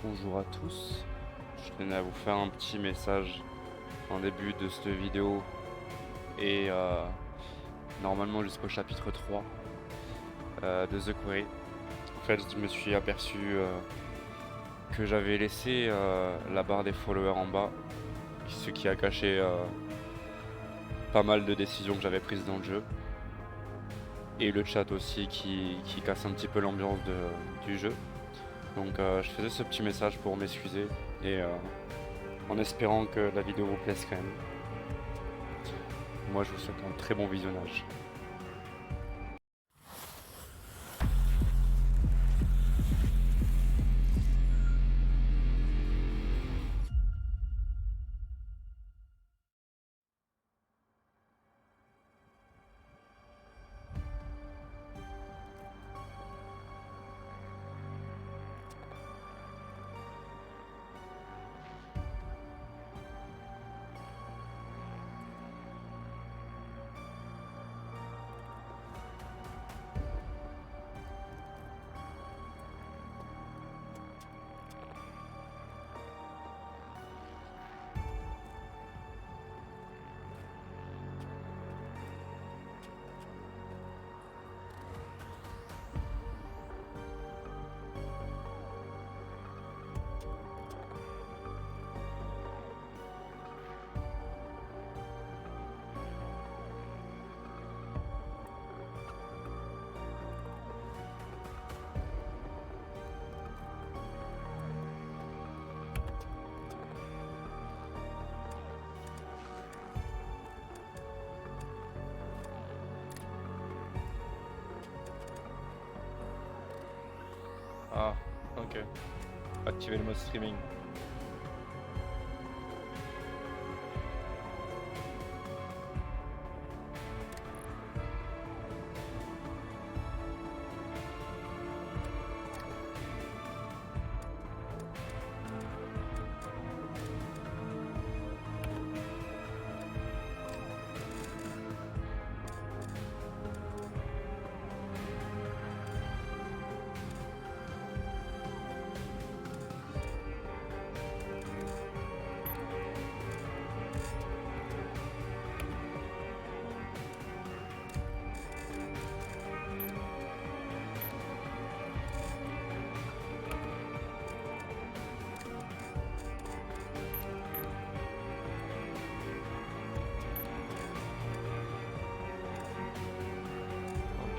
Bonjour à tous, je tenais à vous faire un petit message en début de cette vidéo et normalement jusqu'au chapitre 3 de The Quarry. En fait, je me suis aperçu que j'avais laissé la barre des followers en bas, ce qui a caché pas mal de décisions que j'avais prises dans le jeu. Et le chat aussi qui casse un petit peu l'ambiance du jeu. Donc je faisais ce petit message pour m'excuser et en espérant que la vidéo vous plaise quand même. Moi je vous souhaite un très bon visionnage. Ah, ok. Activer le mode streaming.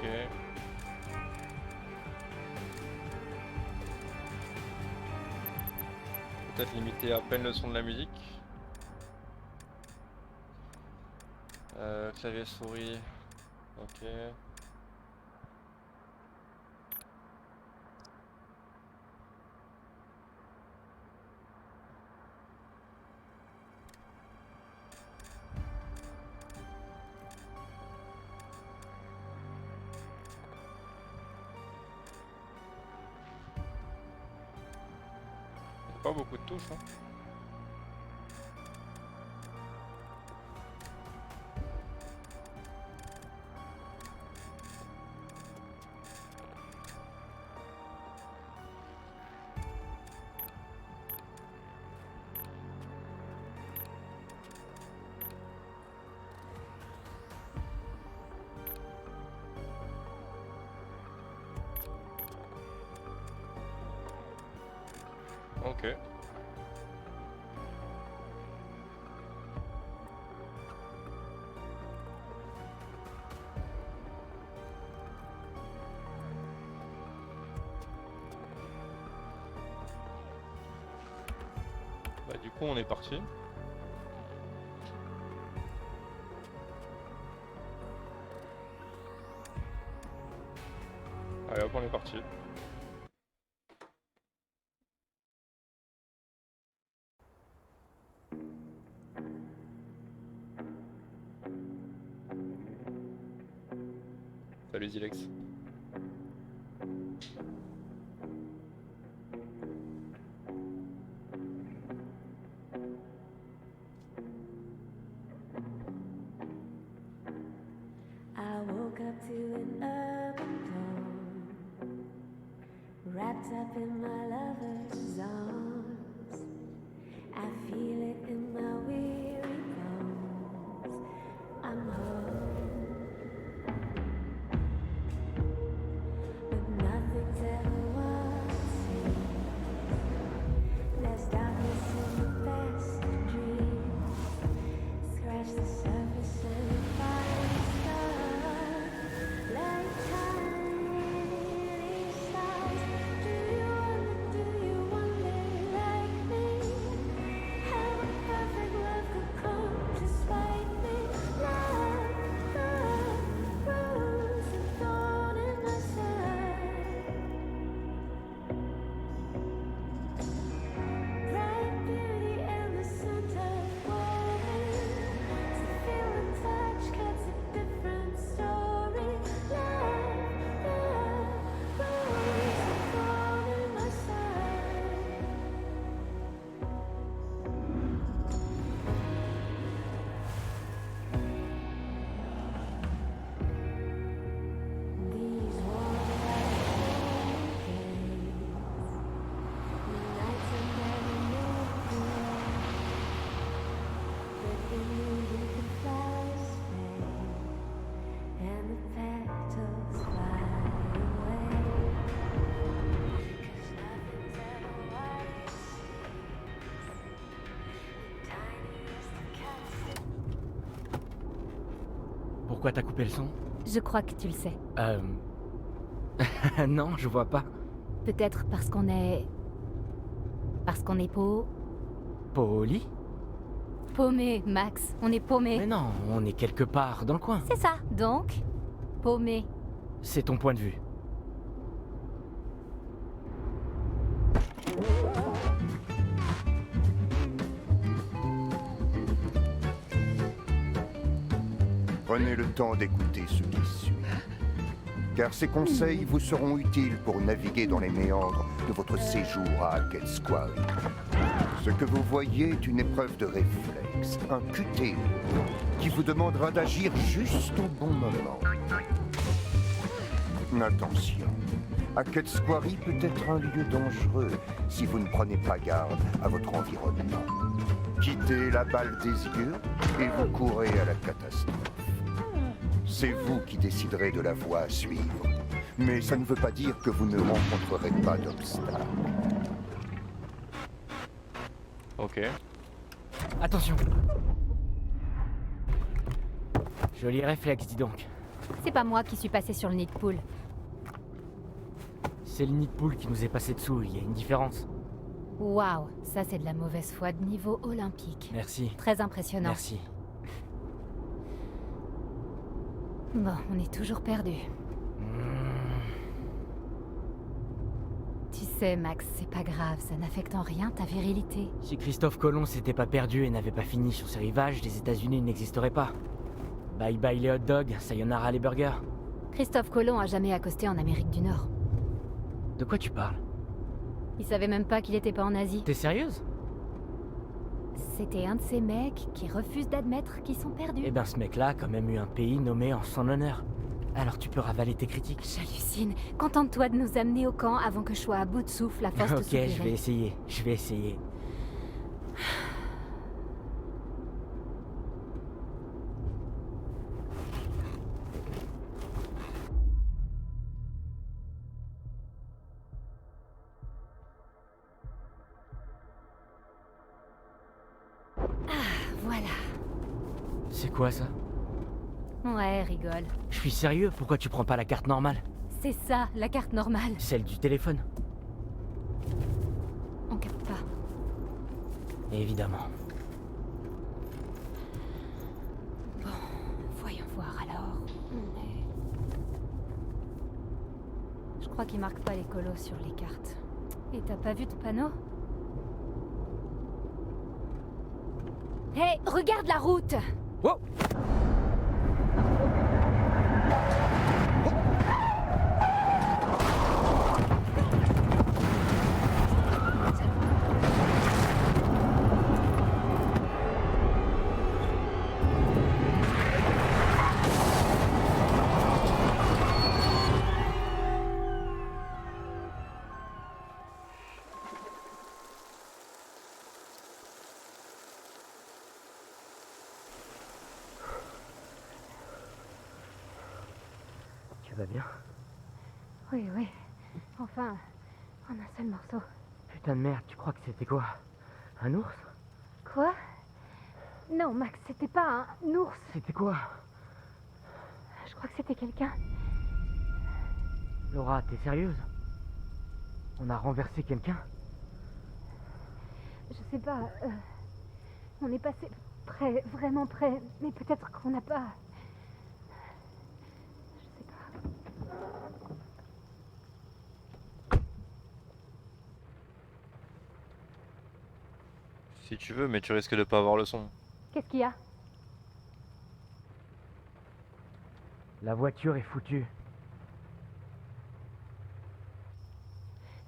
Ok. Peut-être limiter à peine le son de la musique. Clavier souris. Ok. Pas beaucoup de touches, hein. Ok. Bah du coup on est parti. Allez hop on est parti. Salut Zilex. I woke up to an urban glow, wrapped up up in my lover's arms. I feel it in my weary bones. I'm home, but nothing's ever what it seems. There's darkness in the best of dreams. Scratch the surface and find the stars. Like tiny stars. Do you wonder like me? How a perfect love could come to spite me? Love, rose and thorn in my side. Bright beauty and the center woven. To feel and touch cuts a different story. Love, rose and thorn in my side. These warm days, the nights are never moving. But in you the flowers fade and the petals fly away. 'Cause nothing's ever what it seems. The tiniest of cats. Pourquoi t'as coupé le son? Je crois que tu le sais. Non, je vois pas. Peut-être parce qu'on est... Parce qu'on est Poli? paumé, Max. On est paumé. Mais non, on est quelque part dans le coin. C'est ça, donc paumé. C'est ton point de vue. Prenez le temps d'écouter ce qui suit. Car ces conseils vous seront utiles pour naviguer dans les méandres de votre séjour à Hackett's Quarry. Ce que vous voyez est une épreuve de réflexe, un QTE, qui vous demandera d'agir juste au bon moment. Attention, Hackett's Quarry peut être un lieu dangereux si vous ne prenez pas garde à votre environnement. Quittez la balle des yeux et vous courez à la catastrophe. C'est vous qui déciderez de la voie à suivre. Mais ça ne veut pas dire que vous ne rencontrerez pas d'obstacles. Ok. Attention. Joli réflexe, dis donc. C'est pas moi qui suis passé sur le nid de poule. C'est le nid de poule qui nous est passé dessous, il y a une différence. Waouh, ça c'est de la mauvaise foi de niveau olympique. Merci. Très impressionnant. Merci. Bon, on est toujours perdu. Tu sais, Max, c'est pas grave, ça n'affecte en rien ta virilité. Si Christophe Colomb s'était pas perdu et n'avait pas fini sur ces rivages, les États-Unis n'existeraient pas. Bye bye les hot dogs, sayonara les burgers. Christophe Colomb a jamais accosté en Amérique du Nord. De quoi tu parles? Il savait même pas qu'il était pas en Asie. T'es sérieuse? C'était un de ces mecs qui refusent d'admettre qu'ils sont perdus. Eh ben ce mec-là a quand même eu un pays nommé en son honneur. Alors tu peux ravaler tes critiques. J'hallucine. Contente-toi de nous amener au camp avant que je sois à bout de souffle à force de Ok, soupirer. je vais essayer. Voilà. C'est quoi ça? Ouais, rigole. Je suis sérieux, pourquoi tu prends pas la carte normale? C'est ça, la carte normale. Celle du téléphone? On capte pas. Évidemment. Bon, voyons voir alors. Je crois qu'ils marquent pas les colos sur les cartes. Et t'as pas vu de panneau? Hé, regarde la route! Wow! vas bien? Oui, oui. Enfin, en un seul morceau. Putain de merde, tu crois que c'était quoi? Un ours? Quoi? Non, Max, c'était pas un ours. C'était quoi? Je crois que c'était quelqu'un. Laura, t'es sérieuse? On a renversé quelqu'un? Je sais pas. On est passé près, vraiment près. Mais peut-être qu'on n'a pas. Je sais pas. Si tu veux, mais tu risques de pas avoir le son. Qu'est-ce qu'il y a? La voiture est foutue.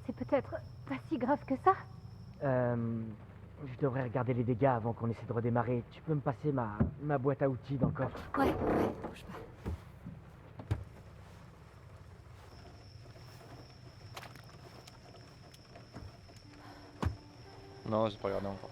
C'est peut-être pas si grave que ça. Je devrais regarder les dégâts avant qu'on essaie de redémarrer. Tu peux me passer ma boîte à outils dans le coffre? Ouais, bouge pas. Non, j'ai pas regardé encore.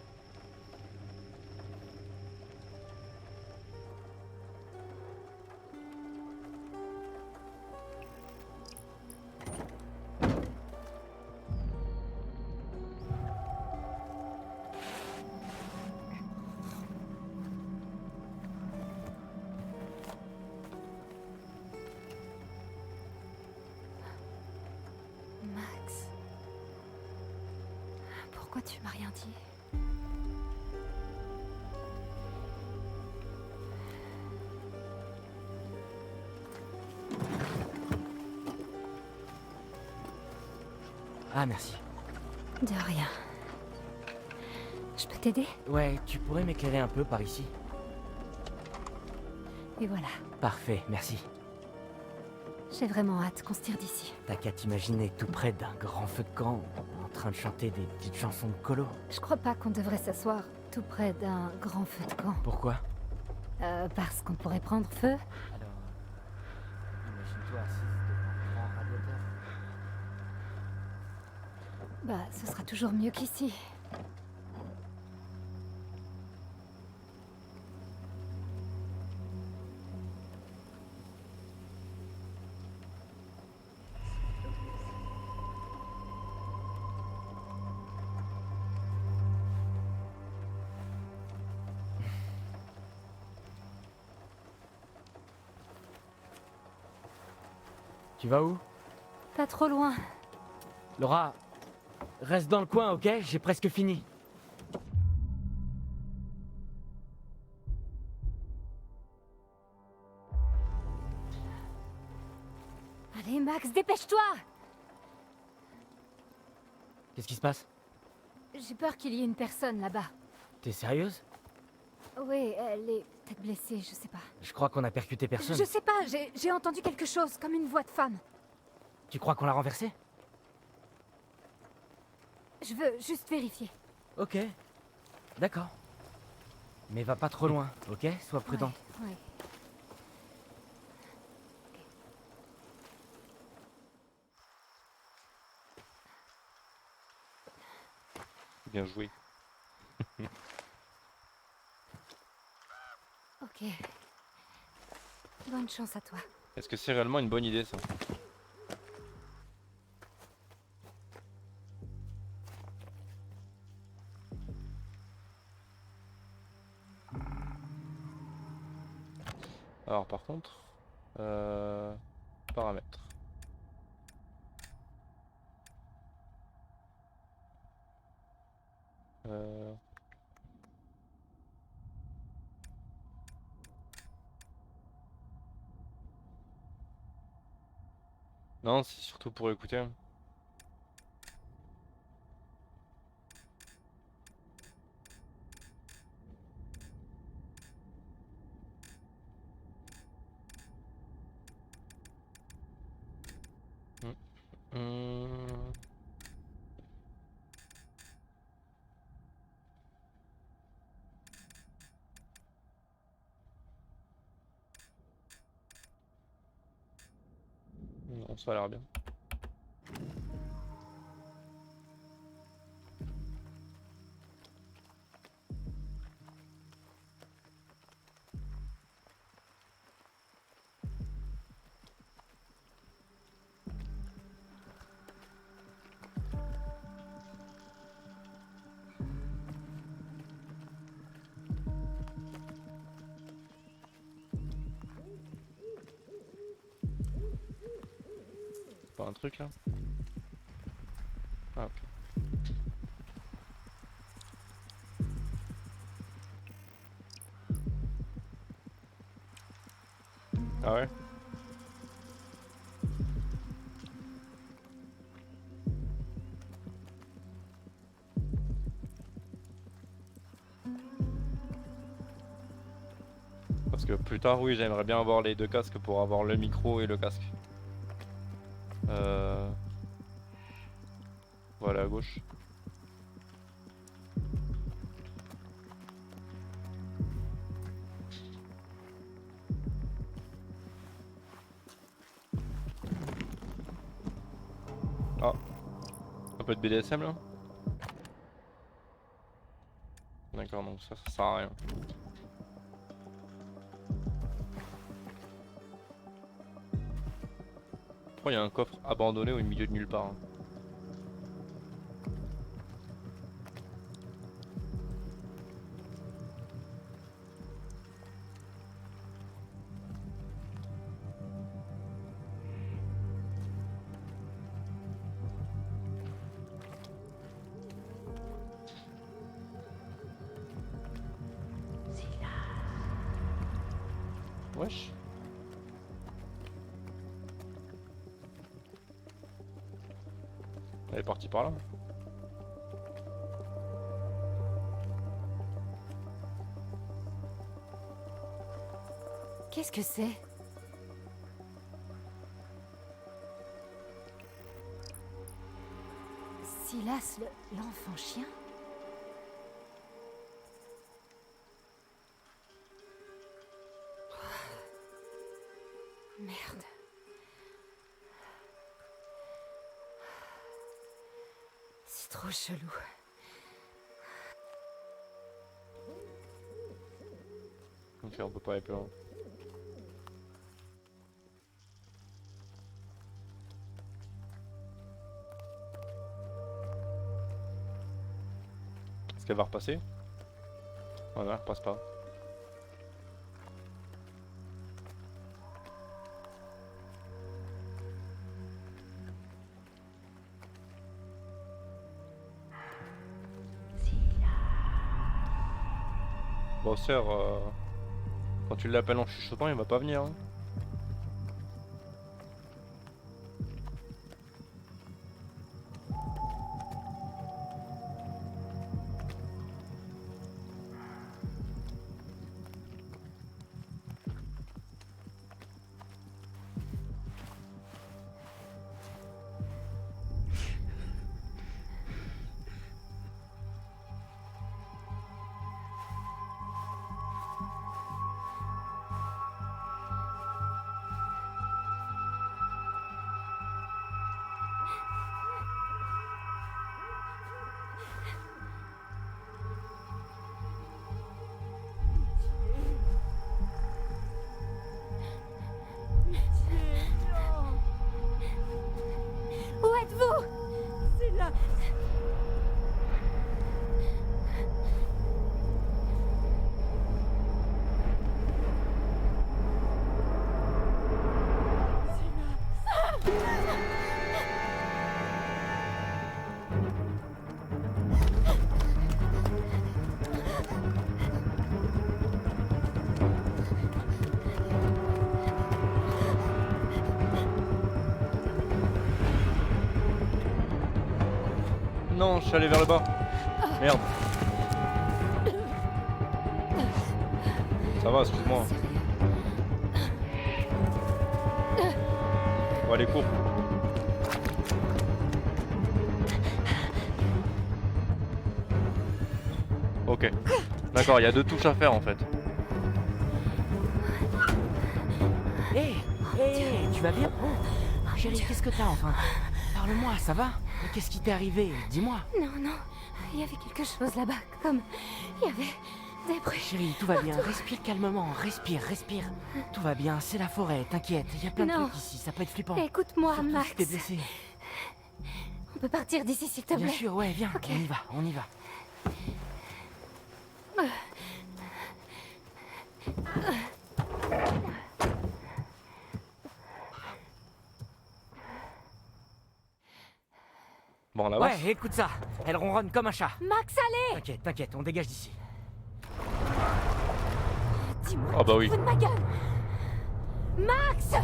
Max. Pourquoi tu m'as rien dit? Ah, merci. De rien. Je peux t'aider? Ouais, tu pourrais m'éclairer un peu par ici? Et voilà. Parfait, merci. J'ai vraiment hâte qu'on se tire d'ici. T'as qu'à t'imaginer tout près d'un grand feu de camp, en train de chanter des petites chansons de colo. Je crois pas qu'on devrait s'asseoir tout près d'un grand feu de camp. Pourquoi? Parce qu'on pourrait prendre feu. Alors, imagine-toi assise devant un grand radiateur. Bah, ce sera toujours mieux qu'ici. Tu vas où? Pas trop loin. Laura, reste dans le coin, ok? J'ai presque fini. Allez, Max, dépêche-toi! Qu'est-ce qui se passe? J'ai peur qu'il y ait une personne là-bas. T'es sérieuse? Oui, elle est peut-être blessée, je sais pas. Je crois qu'on a percuté personne. Je sais pas, j'ai entendu quelque chose, comme une voix de femme. Tu crois qu'on l'a renversé? Je veux juste vérifier. Ok. D'accord. Mais va pas trop loin, ok? Sois prudent. Ouais. Bien joué. Ok. Bonne chance à toi. Est-ce que c'est réellement une bonne idée ça? Alors par contre, paramètres. Euh, Non, c'est surtout pour écouter. Hum. Non, ça a l'air bien. Pas un truc là? Ah ok. Ah ouais? Parce que plus tard, oui, j'aimerais bien avoir les deux casques pour avoir le micro et le casque. Voilà à gauche. Ah, un peu de BDSM là. D'accord, donc ça sert à rien. Pourquoi il y a un coffre abandonné au milieu de nulle part hein? Wesh. Elle est partie par là. Qu'est-ce que c'est? Silas, l'enfant chien? Merde. C'est trop chelou. Ok, on peut pas aller plus loin. Est-ce qu'elle va repasser? Voilà, elle repasse pas. Bon, sœur, quand tu l'appelles en chuchotant, il va pas venir. Hein. Où êtes-vous? C'est là. Non, je suis allé vers le bas. Merde. Ça va, excuse-moi. Bon, allez, cours. Ok. D'accord, il y a deux touches à faire en fait. Hé, tu vas bien? Oh, chérie, qu'est-ce que t'as enfin? Parle-moi, ça va? Mais qu'est-ce qui t'est arrivé? Dis-moi. Non, non, il y avait quelque chose là-bas, comme... Il y avait des bruits. Chérie, tout va bien. Respire calmement. Respire, respire. Tout va bien, c'est la forêt, t'inquiète. Il y a plein de Non. trucs ici, ça peut être flippant. Écoute-moi, Surtout Max. si t'es blessé. On peut partir d'ici, s'il te plaît. Bien sûr, ouais, viens. Ok. On y va, on y va. Ouais, écoute ça. Elle ronronne comme un chat. Max, allez! T'inquiète, t'inquiète, on dégage d'ici. Dis-moi, Ah bah oui. fous de ma gueule! Max!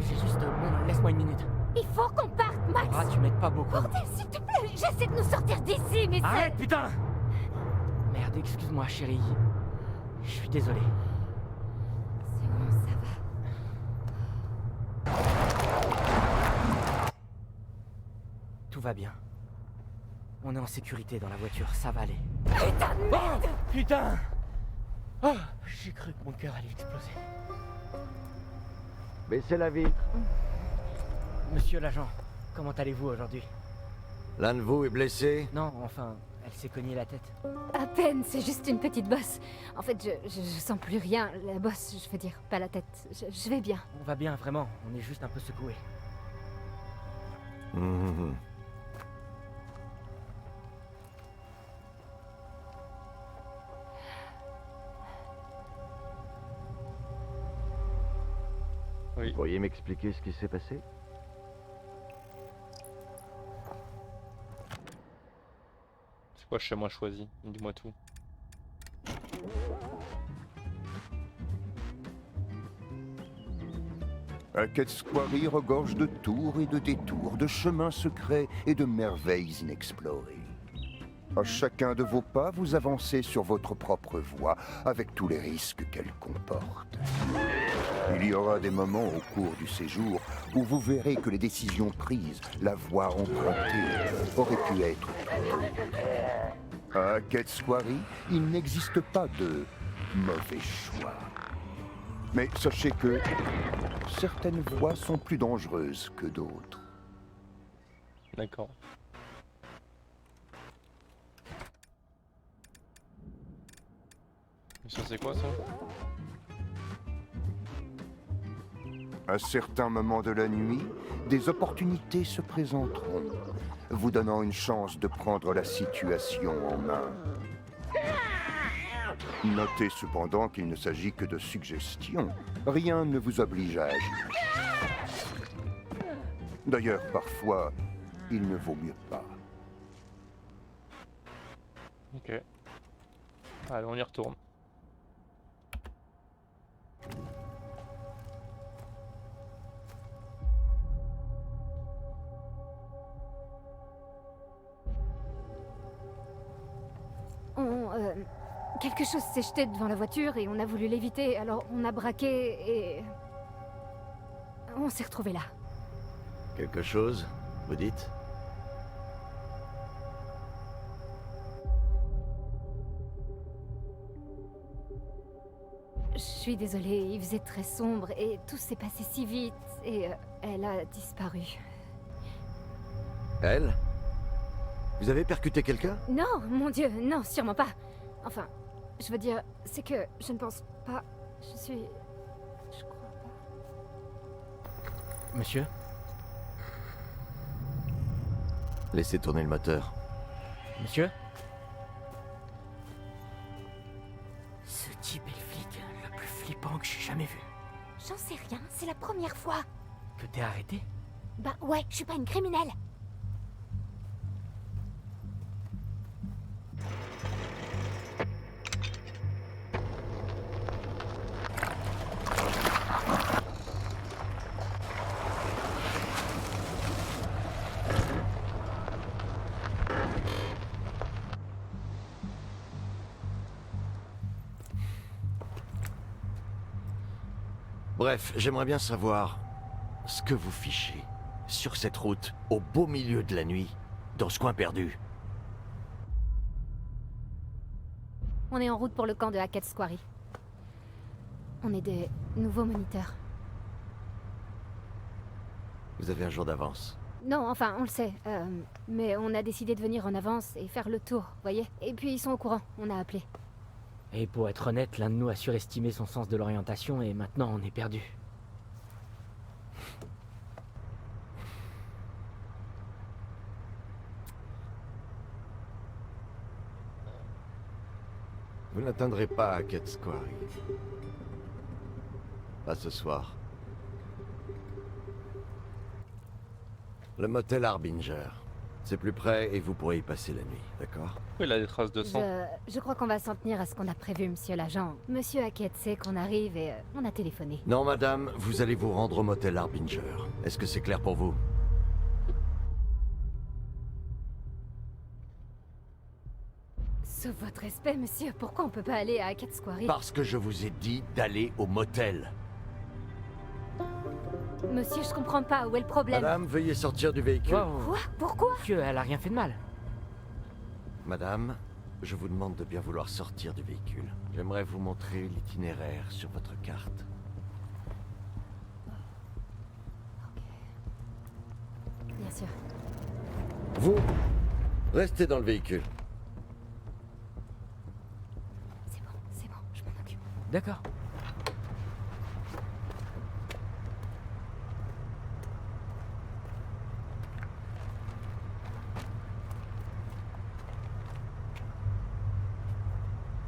J'ai juste... Bon, laisse-moi une minute. Il faut qu'on parte, Max! Ah, tu m'aides pas beaucoup. Bordel, s'il te plaît! J'essaie de nous sortir d'ici, mais Arrête, putain! Merde, excuse-moi, chérie. Je suis désolé. C'est bon, ça va. Tout va bien. On est en sécurité dans la voiture, ça va aller. Putain de merde! Putain! Oh, j'ai cru que mon cœur allait exploser. Baissez la vitre. Monsieur l'agent, comment allez-vous aujourd'hui? L'un de vous est blessé. Non, enfin, elle s'est cognée la tête. À peine, c'est juste une petite bosse. En fait, je sens plus rien. La bosse, je veux dire, pas la tête. Je vais bien. On va bien, vraiment, on est juste un peu secoué. Mhm. Oui. Vous pourriez m'expliquer ce qui s'est passé? C'est quoi chez moi choisi? Dis-moi tout. Hackett's Quarry regorge de tours et de détours, de chemins secrets et de merveilles inexplorées. À chacun de vos pas, vous avancez sur votre propre voie, avec tous les risques qu'elle comporte. Il y aura des moments au cours du séjour où vous verrez que les décisions prises, la voie empruntée, auraient pu être tout. À Hackett's Quarry, il n'existe pas de mauvais choix. Mais sachez que certaines voies sont plus dangereuses que d'autres. D'accord. Ça c'est quoi ça? À certains moments de la nuit, des opportunités se présenteront, vous donnant une chance de prendre la situation en main. Notez cependant qu'il ne s'agit que de suggestions. Rien ne vous oblige à agir. D'ailleurs, parfois, il ne vaut mieux pas. Ok. Allez, on y retourne. Quelque chose s'est jeté devant la voiture et on a voulu l'éviter, alors on a braqué et... On s'est retrouvés là. Quelque chose, vous dites? Je suis désolée, il faisait très sombre et tout s'est passé si vite et elle a disparu. Elle? Vous avez percuté quelqu'un? Non, mon Dieu, non, sûrement pas. Enfin, je veux dire, c'est que je ne pense pas... Je crois pas... Monsieur? Laissez tourner le moteur. Monsieur? Ce type est le flic le plus flippant que j'ai jamais vu. J'en sais rien, c'est la première fois. Que t'es arrêté? Bah ouais, je suis pas une criminelle. Bref, j'aimerais bien savoir ce que vous fichez sur cette route au beau milieu de la nuit, dans ce coin perdu. On est en route pour le camp de Hackett's Quarry. On est des nouveaux moniteurs. Vous avez un jour d'avance. Non, enfin, on le sait. Mais on a décidé de venir en avance et faire le tour, voyez. Et puis ils sont au courant, on a appelé. Et pour être honnête, l'un de nous a surestimé son sens de l'orientation et maintenant on est perdu. Vous n'atteindrez pas Hackett's Quarry. Pas ce soir. Le motel Harbinger. C'est plus près et vous pourrez y passer la nuit, d'accord? Oui, il a des traces de sang. Je crois qu'on va s'en tenir à ce qu'on a prévu, monsieur l'agent. Monsieur Hackett sait qu'on arrive et on a téléphoné. Non, madame, vous allez vous rendre au motel Harbinger. Est-ce que c'est clair pour vous? Sauf votre respect, monsieur, pourquoi on peut pas aller à Hackett Square? Parce que je vous ai dit d'aller au motel. Monsieur, je comprends pas, où est le problème? Madame, veuillez sortir du véhicule. Wow. Quoi? Pourquoi? Monsieur, elle a rien fait de mal. Madame, je vous demande de bien vouloir sortir du véhicule. J'aimerais vous montrer l'itinéraire sur votre carte. Bien sûr. Vous, restez dans le véhicule. C'est bon, je m'en occupe. D'accord.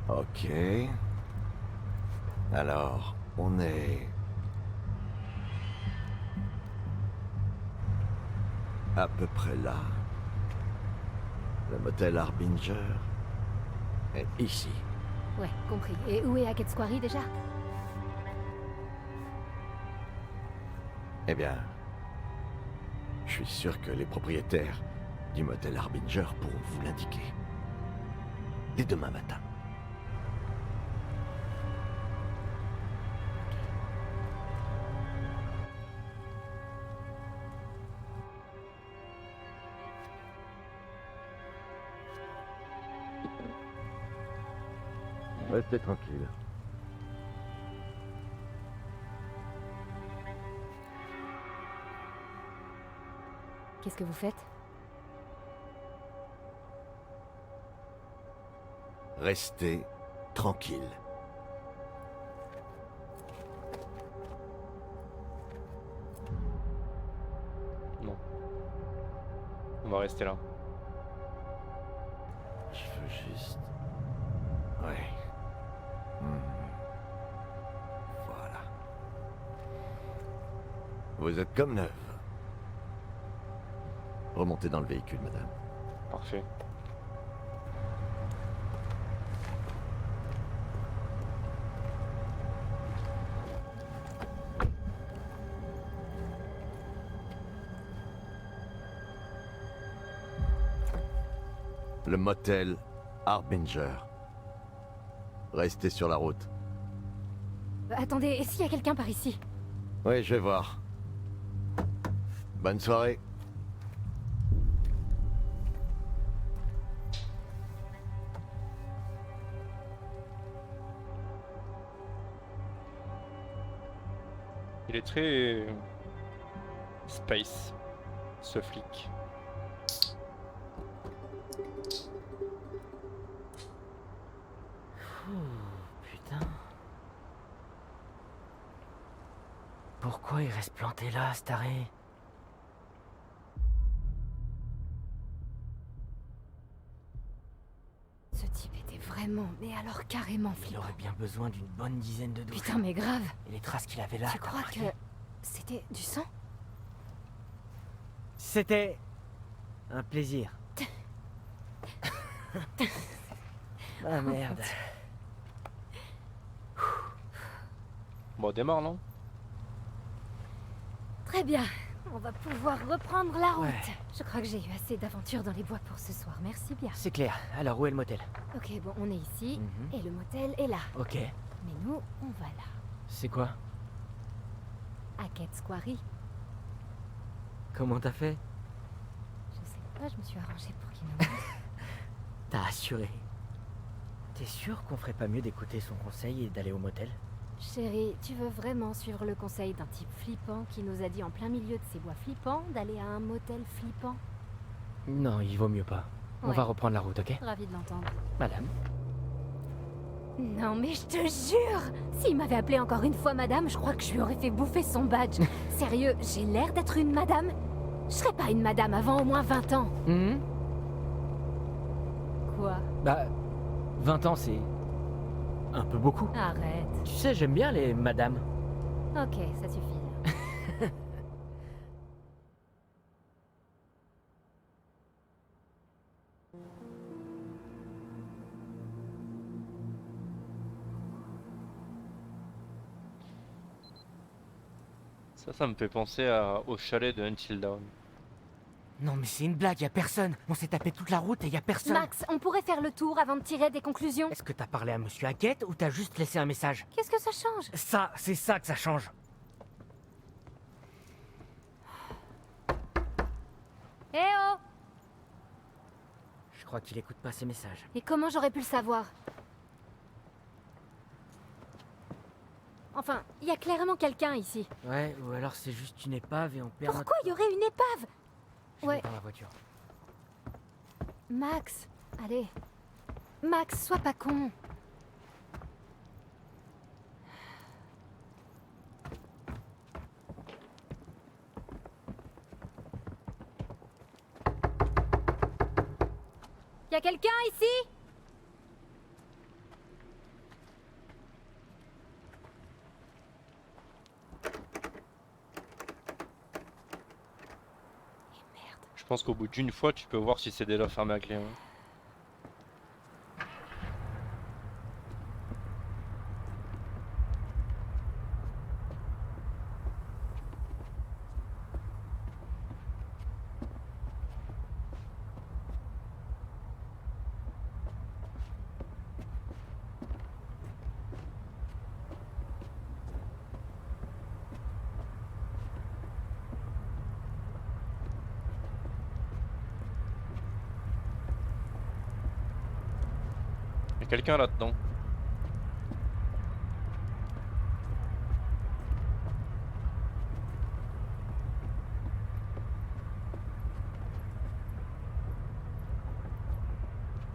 Ok. Alors, on est... à peu près là. Le motel Harbinger est ici. Ouais, compris. Et où est Hackett Square déjà? Eh bien, je suis sûr que les propriétaires du motel Harbinger pourront vous l'indiquer. Dès demain matin. Restez tranquille. Qu'est-ce que vous faites? Restez tranquille. Non. On va rester là. Je veux juste... Ouais. Voilà. Vous êtes comme neuve. Remontez dans le véhicule, madame. Parfait. Le motel Harbinger. Restez sur la route. Attendez, et s'il y a quelqu'un par ici? Oui, je vais voir. Bonne soirée. Il est très... space, ce flic. Putain. Pourquoi il reste planté là, ce taré? Ce type était vraiment, mais alors carrément Il flippant. aurait bien besoin d'une bonne dizaine de douches. Putain, mais grave. Et les traces qu'il avait là, Tu t'as crois remarqué? que c'était du sang? C'était... un plaisir. Ah merde. Bon, on démarre, non? Très bien. On va pouvoir reprendre la route. Ouais. Je crois que j'ai eu assez d'aventures dans les bois pour ce soir. Merci bien. C'est clair. Alors, où est le motel? Ok, bon, on est ici. Mhm. Et le motel est là. Ok. Mais nous, on va là. C'est quoi? Hackett Square. Comment t'as fait? Je sais pas, je me suis arrangée pour qu'il nous montre. T'as assuré. T'es sûr qu'on ferait pas mieux d'écouter son conseil et d'aller au motel? Chérie, tu veux vraiment suivre le conseil d'un type flippant qui nous a dit en plein milieu de ces bois flippants d'aller à un motel flippant? Non, il vaut mieux pas. On Ouais. va reprendre la route, ok? Ravi de l'entendre. Madame. Non mais je te jure! S'il m'avait appelé encore une fois madame, je crois que je lui aurais fait bouffer son badge. Sérieux, j'ai l'air d'être une madame? Je serais pas une madame avant au moins 20 ans. Mhm. Quoi? Bah, 20 ans, c'est... un peu beaucoup. Arrête. Tu sais, j'aime bien les madames. Ok, ça suffit. Ça me fait penser au chalet de Until Dawn. Non mais c'est une blague, y a personne. On s'est tapé toute la route et y a personne. Max, on pourrait faire le tour avant de tirer des conclusions. Est-ce que t'as parlé à Monsieur Hackett ou t'as juste laissé un message? Qu'est-ce que ça change? Ça, c'est ça que ça change. Eh oh! Je crois qu'il écoute pas ses messages. Et comment j'aurais pu le savoir? Enfin, il y a clairement quelqu'un ici. Ouais, ou alors c'est juste une épave et on perd Pourquoi il y aurait une épave? Je vais Ouais. dans la voiture. Max, allez. Max, sois pas con. Y a quelqu'un ici? Je pense qu'au bout d'une fois, tu peux voir si c'est déjà fermé à clé. Hein. Y a quelqu'un là-dedans.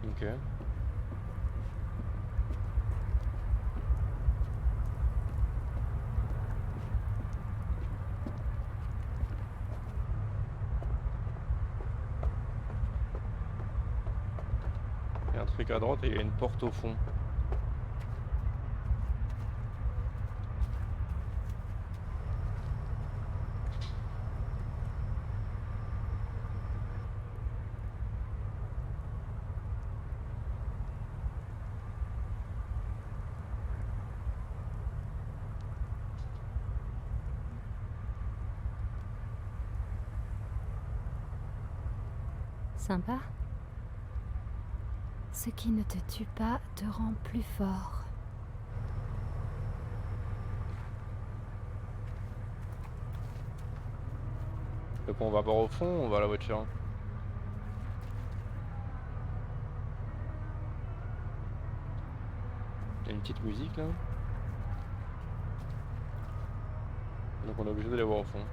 Ok. Il y a un truc à droite et il y a une porte au fond. Sympa. Ce qui ne te tue pas te rend plus fort. Donc on va voir au fond, on va à la voiture. Il y a une petite musique là. Donc on est obligé d'aller voir au fond.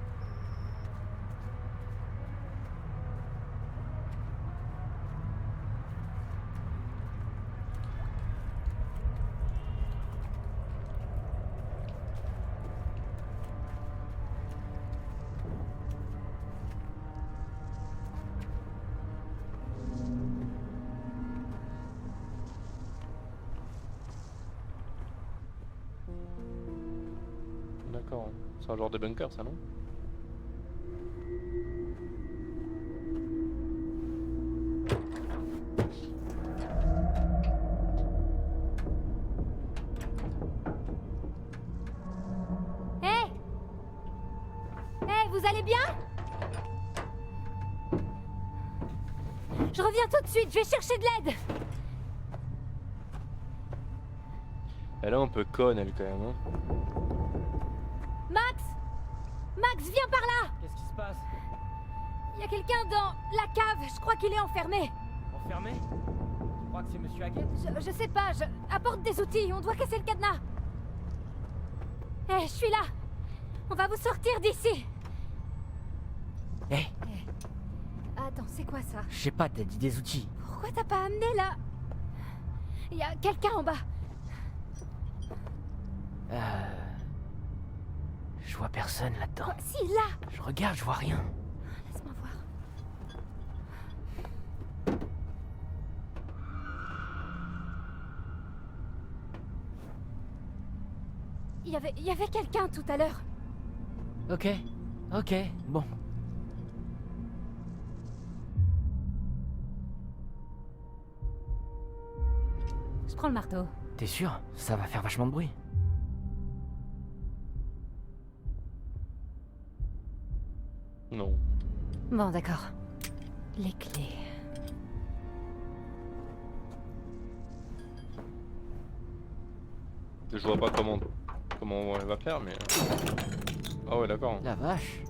D'accord, c'est un genre de bunker ça non? Hé! Hé, vous allez bien? Je reviens tout de suite, je vais chercher de l'aide. Elle est un peu conne elle quand même. Hein. Max! Max, viens par là! Qu'est-ce qui se passe? Il y a quelqu'un dans la cave, je crois qu'il est enfermé. Enfermé? Tu crois que c'est Monsieur Hackett? Je sais pas, apporte des outils, on doit casser le cadenas. Hé, je suis là. On va vous sortir d'ici. Eh, Attends, c'est quoi ça? je sais pas, t'as dit des outils. Pourquoi t'as pas amené là? Il y a quelqu'un en bas. Je vois personne là-dedans. Quoi? Si, là! Je regarde, je vois rien. Laisse-moi voir. Il y avait quelqu'un tout à l'heure. Ok, ok, bon. Je prends le marteau. T'es sûr? Ça va faire vachement de bruit. Bon, d'accord. Les clés. Je vois pas comment elle va faire, mais. Ah ouais, d'accord. La vache.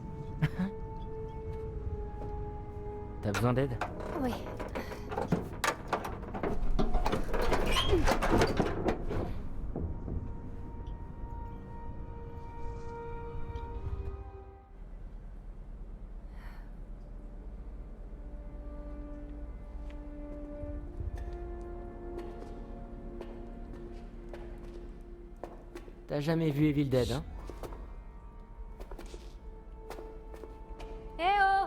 T'as besoin d'aide? Oui. T'as jamais vu Evil Dead, hein? Eh oh!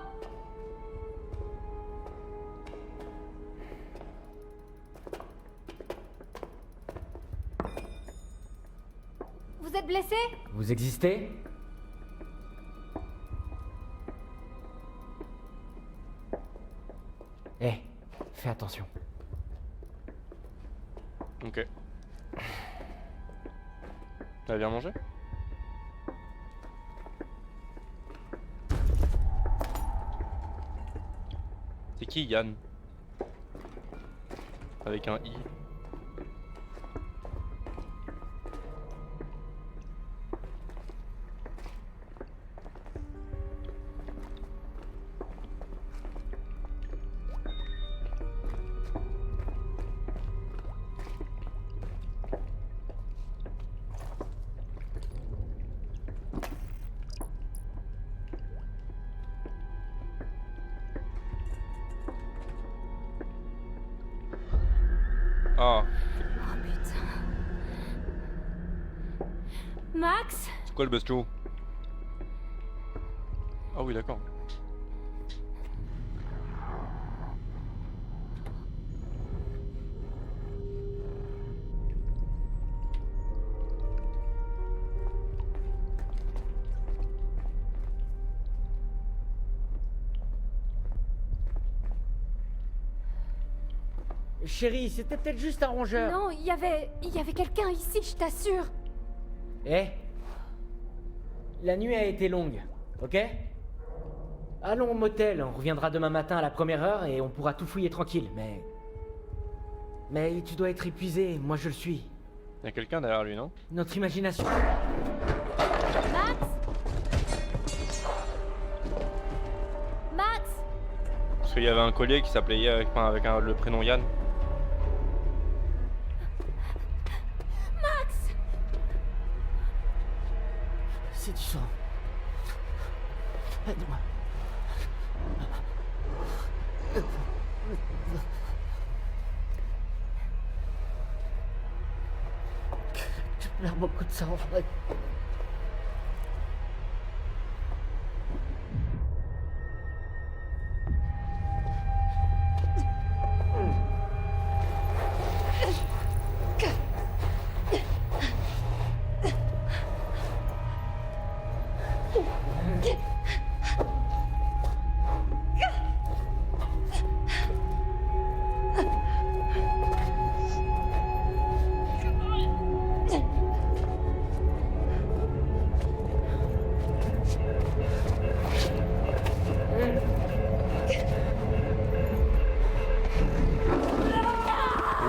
Vous êtes blessé? Vous existez? Eh, fais attention. Ok. T'as bien mangé? C'est qui Yann? Avec un I. Ah, Oh putain. Max? c'est quoi le bestiau? Ah oui, d'accord. Chérie, c'était peut-être juste un rongeur. Non, il y avait quelqu'un ici, je t'assure. Eh? La nuit a été longue, ok? Allons au motel, on reviendra demain matin à la première heure et on pourra tout fouiller tranquille, mais... Mais tu dois être épuisé, moi je le suis. Y'a quelqu'un derrière lui, non? Notre imagination... Max? Max? Parce qu'il y avait un collier qui s'appelait avec le prénom Yann. Max? C'est du sang. Aide-moi. Je perds beaucoup de sang.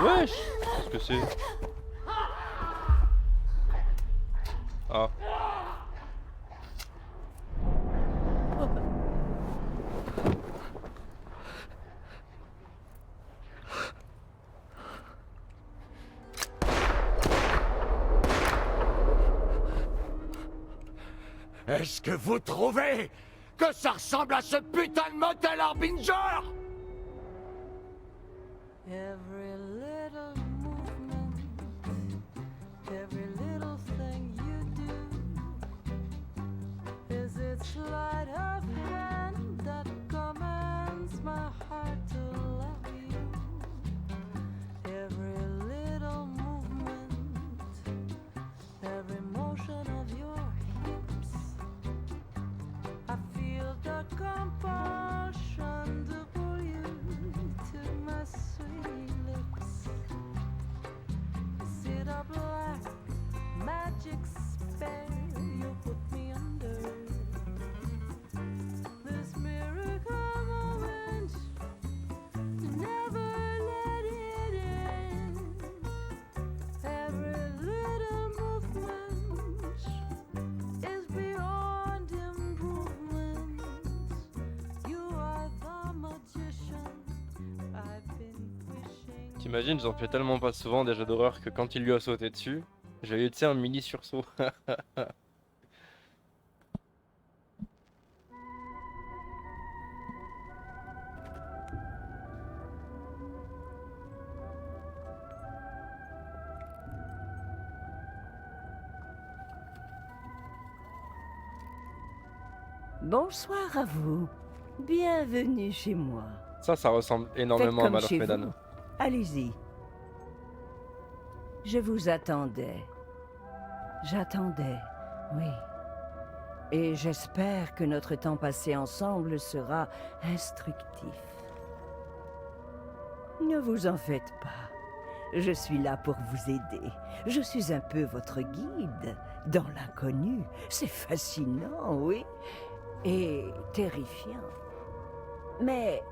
Wesh! Qu'est-ce que c'est? Ah. Est-ce que vous trouvez que ça ressemble à ce putain de motel Harbinger? Every little movement, every little thing you do is its sleight of hand that commands my heart to love you. Every little movement, every motion of your hips, I feel the compulsion to pull you to my sweet lips. Is it a black magic spell you put me under? T'imagines, j'en fais tellement pas souvent déjà d'horreur que quand il lui a sauté dessus, j'ai eu, tu sais, un mini sursaut. Bonsoir à vous. Bienvenue chez moi. Ça ressemble Faites énormément à comme Man of chez Medan. vous. Allez-y. Je vous attendais. J'attendais, oui. Et j'espère que notre temps passé ensemble sera instructif. Ne vous en faites pas. Je suis là pour vous aider. Je suis un peu votre guide dans l'inconnu. C'est fascinant, oui. Et terrifiant. Mais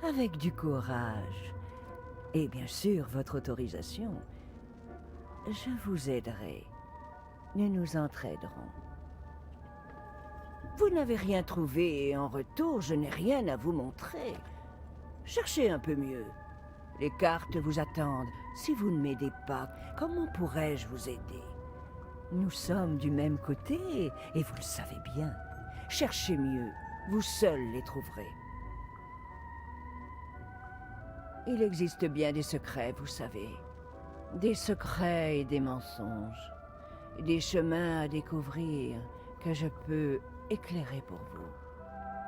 avec du courage et bien sûr votre autorisation, je vous aiderai. Nous nous entraiderons. Vous n'avez rien trouvé et en retour, je n'ai rien à vous montrer. Cherchez un peu mieux. Les cartes vous attendent. Si vous ne m'aidez pas, comment pourrais-je vous aider? Nous sommes du même côté et vous le savez bien. Cherchez mieux. Vous seuls les trouverez. Il existe bien des secrets, vous savez. Des secrets et des mensonges. Des chemins à découvrir que je peux éclairer pour vous,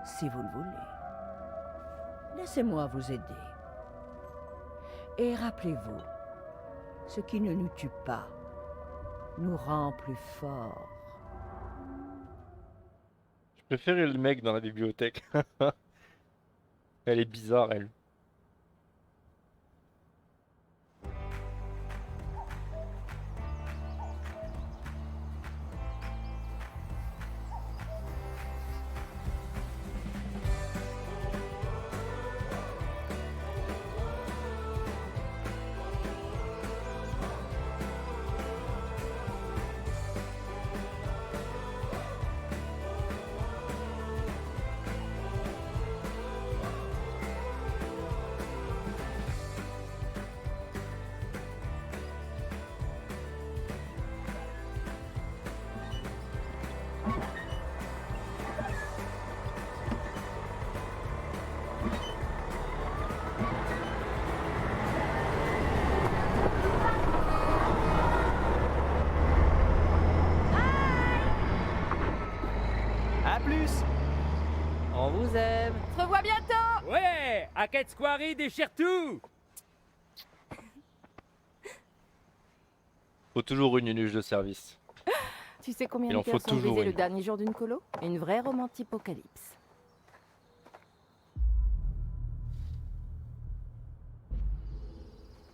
si vous le voulez. Laissez-moi vous aider. Et rappelez-vous, ce qui ne nous tue pas nous rend plus forts. Je préférais le mec dans la bibliothèque. Elle est bizarre, elle. A plus. On vous aime. On se revoit bientôt. Ouais, Hackett Squarey déchire tout. Faut toujours une nuge de service. Tu sais combien Il de en faut cœurs sont toujours brisés une. le dernier jour d'une colo? Une vraie romantipocalypse.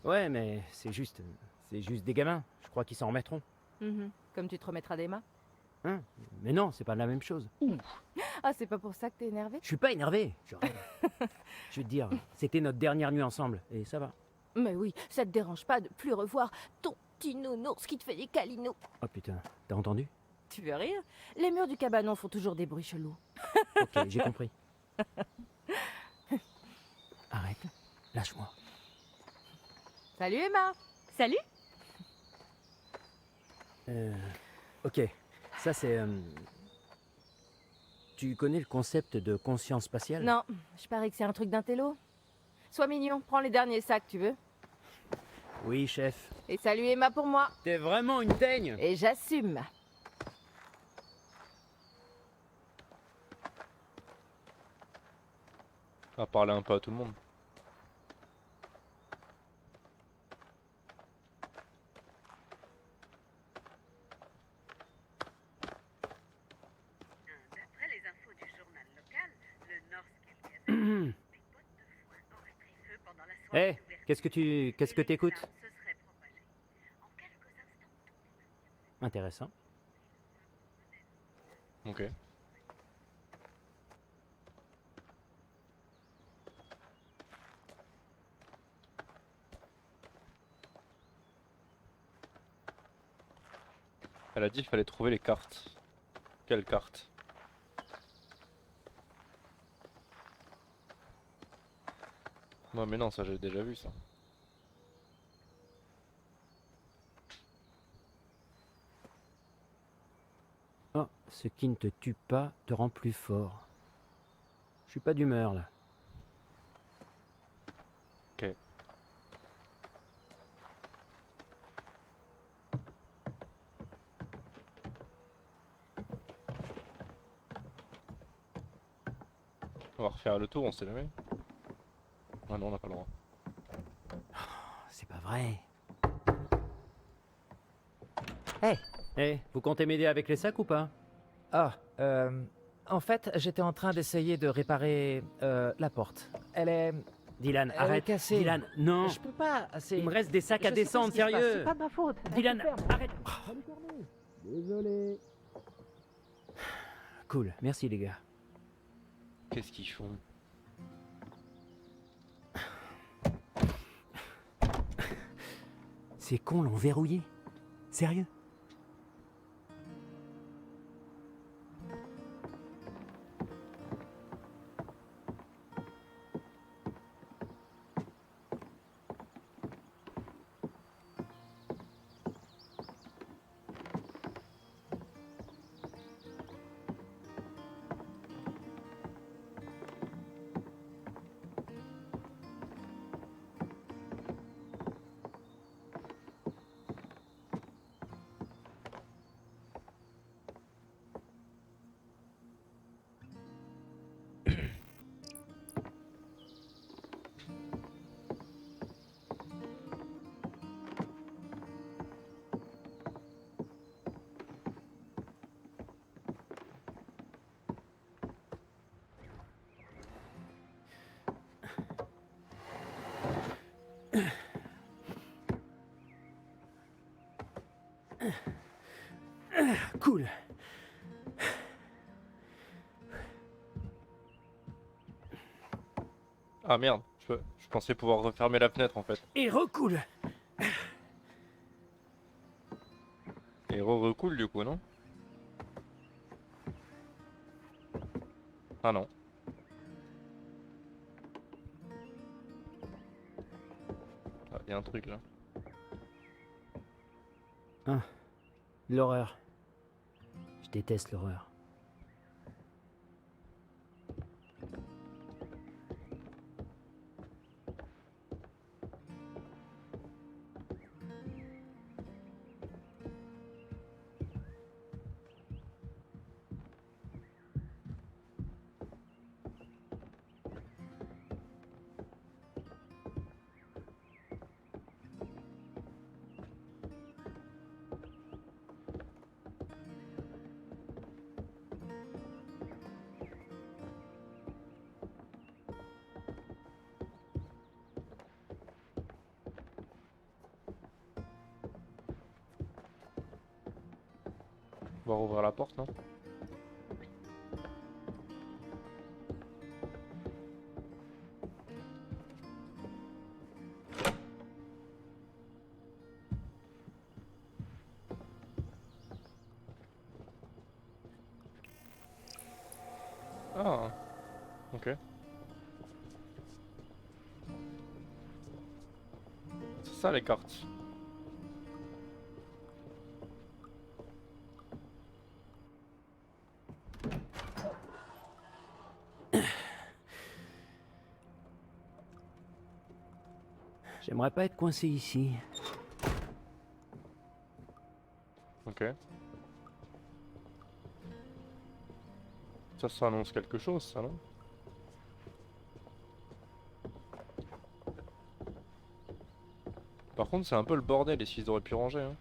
Ouais, mais c'est juste des gamins. Je crois qu'ils s'en remettront. Comme tu te remettras d'Emma. Hein? Mais non, c'est pas la même chose. Ah, c'est pas pour ça que t'es énervé? Je suis pas énervé. Je veux te dire, c'était notre dernière nuit ensemble et ça va. Mais oui, ça te dérange pas de plus revoir ton petit nounours qui te fait des câlinos. Oh putain, t'as entendu? Tu veux rire? Les murs du cabanon font toujours des bruits chelous. Ok, j'ai compris. Arrête, lâche-moi. Salut Emma. Salut. Ok, ça c'est... Tu connais le concept de conscience spatiale? Non, je parie que c'est un truc d'un télo. Sois mignon, prends les derniers sacs, tu veux? Oui, chef. Et salut Emma pour moi. T'es vraiment une teigne. Et j'assume. À parler un peu à tout le monde. D'après les infos du journal local, le Norsk des bottes de foin aurait pris feu pendant la Eh, soirée d'ouverture. qu'est-ce que t'écoutes? Se serait propagé. En quelques instants, Intéressant. Ok. Elle a dit qu'il fallait trouver les cartes. Quelles cartes? Ouais mais non, ça j'ai déjà vu ça. Oh, ce qui ne te tue pas te rend plus fort. Je suis pas d'humeur là. Ok. On va refaire le tour, on sait jamais. Ah non, on n'a pas le droit. C'est pas vrai. Hé, vous comptez m'aider avec les sacs ou pas? Ah, en fait, j'étais en train d'essayer de réparer la porte. Elle est Dylan, est arrête. cassée. Dylan, non. Je peux pas. Il me reste des sacs à Je sais pas descendre, ce qui se passe, sérieux. C'est pas de ma faute. Dylan, arrête. Désolé. Cool, merci les gars. Qu'est-ce qu'ils font? Ces cons l'ont verrouillé. Sérieux? Cool. Ah merde, je pensais pouvoir refermer la fenêtre en fait. Et recoule. Et recoule du coup, non? Ah non. Ah, y a un truc là. Ah, l'horreur. Je déteste l'horreur. On va rouvrir la porte, non? Ah, ok. C'est ça les cartes. J'aimerais pas être coincé ici. Ok. Ça annonce quelque chose, ça, non? Par contre, c'est un peu le bordel, et s'ils auraient pu ranger, hein.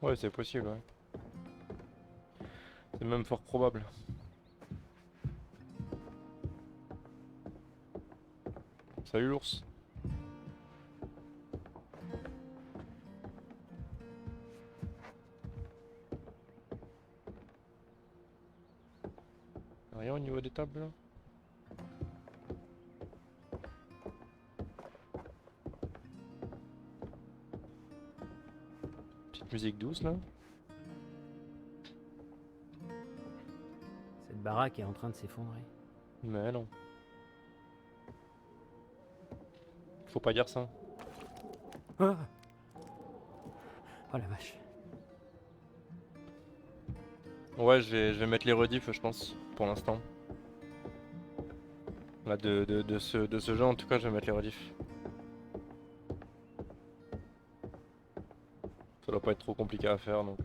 Ouais, c'est possible, ouais. C'est même fort probable. Salut l'ours. Rien au niveau des tables là? Petite musique douce là. baraque est en train de s'effondrer. Mais non. Faut pas dire ça. Oh, oh la vache. Ouais, je vais mettre les rediffs, je pense, pour l'instant. Là, de ce jeu, en tout cas, je vais mettre les rediffs. Ça doit pas être trop compliqué à faire, donc...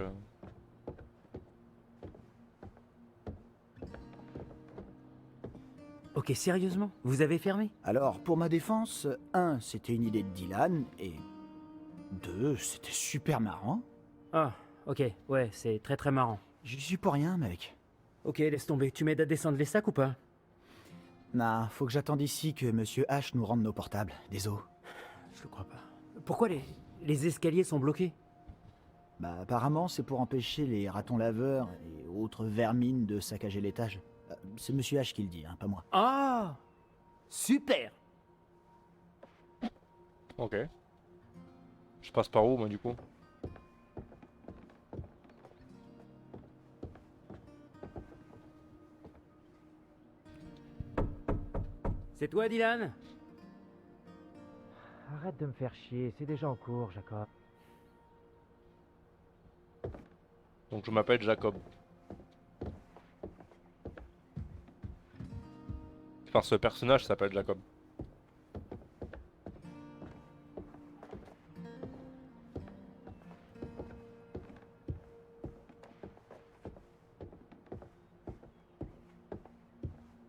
Ok, sérieusement? Vous avez fermé? Alors, pour ma défense, 1, c'était une idée de Dylan, et 2, c'était super marrant. Ah, ok, ouais, c'est très très marrant. J'y suis pour rien, mec. Ok, laisse tomber. Tu m'aides à descendre les sacs ou pas? Nah, faut que j'attende ici que Monsieur H nous rende nos portables. Désolé. Je le crois pas. Pourquoi les escaliers sont bloqués? Bah, apparemment, c'est pour empêcher les ratons laveurs et autres vermines de saccager l'étage. C'est Monsieur H qui le dit, hein, pas moi. Ah! Super! Ok. Je passe par où, moi, du coup? C'est toi, Dylan? Arrête de me faire chier, c'est déjà en cours, Jacob. Donc je m'appelle Jacob. Enfin, ce personnage s'appelle Jacob.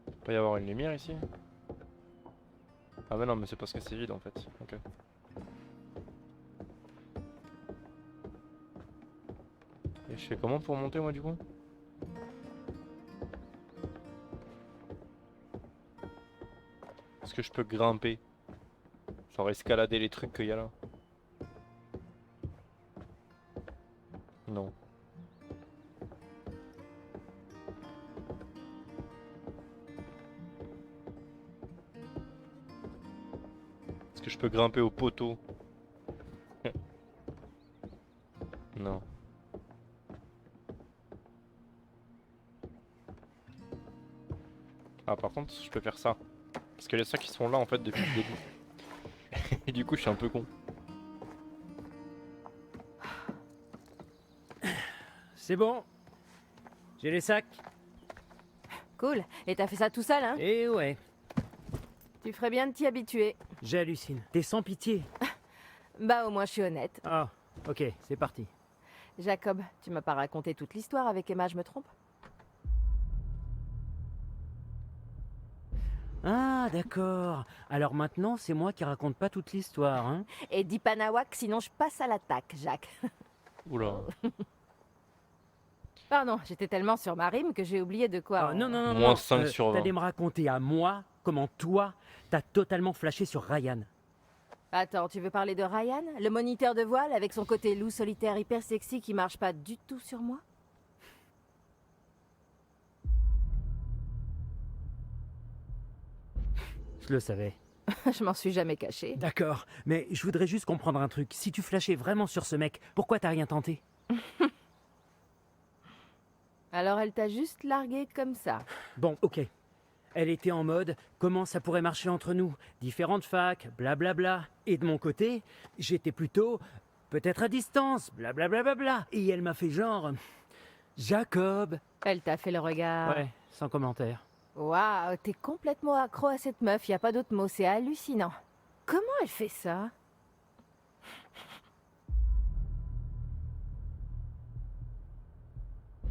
Il peut y avoir une lumière ici? Ah mais non, mais c'est parce que c'est vide en fait. Ok. Et je fais comment pour monter moi du coup? Est-ce que je peux grimper? Genre escalader les trucs qu'il y a là? Non. Est-ce que je peux grimper au poteau? Non. Ah par contre je peux faire ça. Parce que les sacs ils sont là en fait depuis le début. Et du coup je suis un peu con. C'est bon. J'ai les sacs. Cool. Et t'as fait ça tout seul, hein? Et ouais. Tu ferais bien de t'y habituer. J'hallucine. T'es sans pitié. Bah, au moins, je suis honnête. Ah, ok, c'est parti. Jacob, tu m'as pas raconté toute l'histoire avec Emma, je me trompe? Ah, d'accord. Alors maintenant, c'est moi qui raconte pas toute l'histoire, hein? Et dis pas nawak, sinon je passe à l'attaque, Jacques. Oula. Pardon, j'étais tellement sur ma rime que j'ai oublié de quoi. Ah, non, non, non, Moins non. 5 sur 20. T'allais me raconter à moi comment toi, t'as totalement flashé sur Ryan. Attends, tu veux parler de Ryan? Le moniteur de voile avec son côté loup solitaire hyper sexy qui marche pas du tout sur moi? Je le savais. Je m'en suis jamais caché. D'accord, mais je voudrais juste comprendre un truc. Si tu flashais vraiment sur ce mec, pourquoi t'as rien tenté? Alors elle t'a juste largué comme ça. Bon, ok. Elle était en mode comment ça pourrait marcher entre nous, différentes facs, blablabla. Et de mon côté, j'étais plutôt peut-être à distance, blablabla. Et elle m'a fait genre Jacob. Elle t'a fait le regard. Ouais, sans commentaire. Waouh, t'es complètement accro à cette meuf, y a pas d'autre mot, c'est hallucinant. Comment elle fait ça?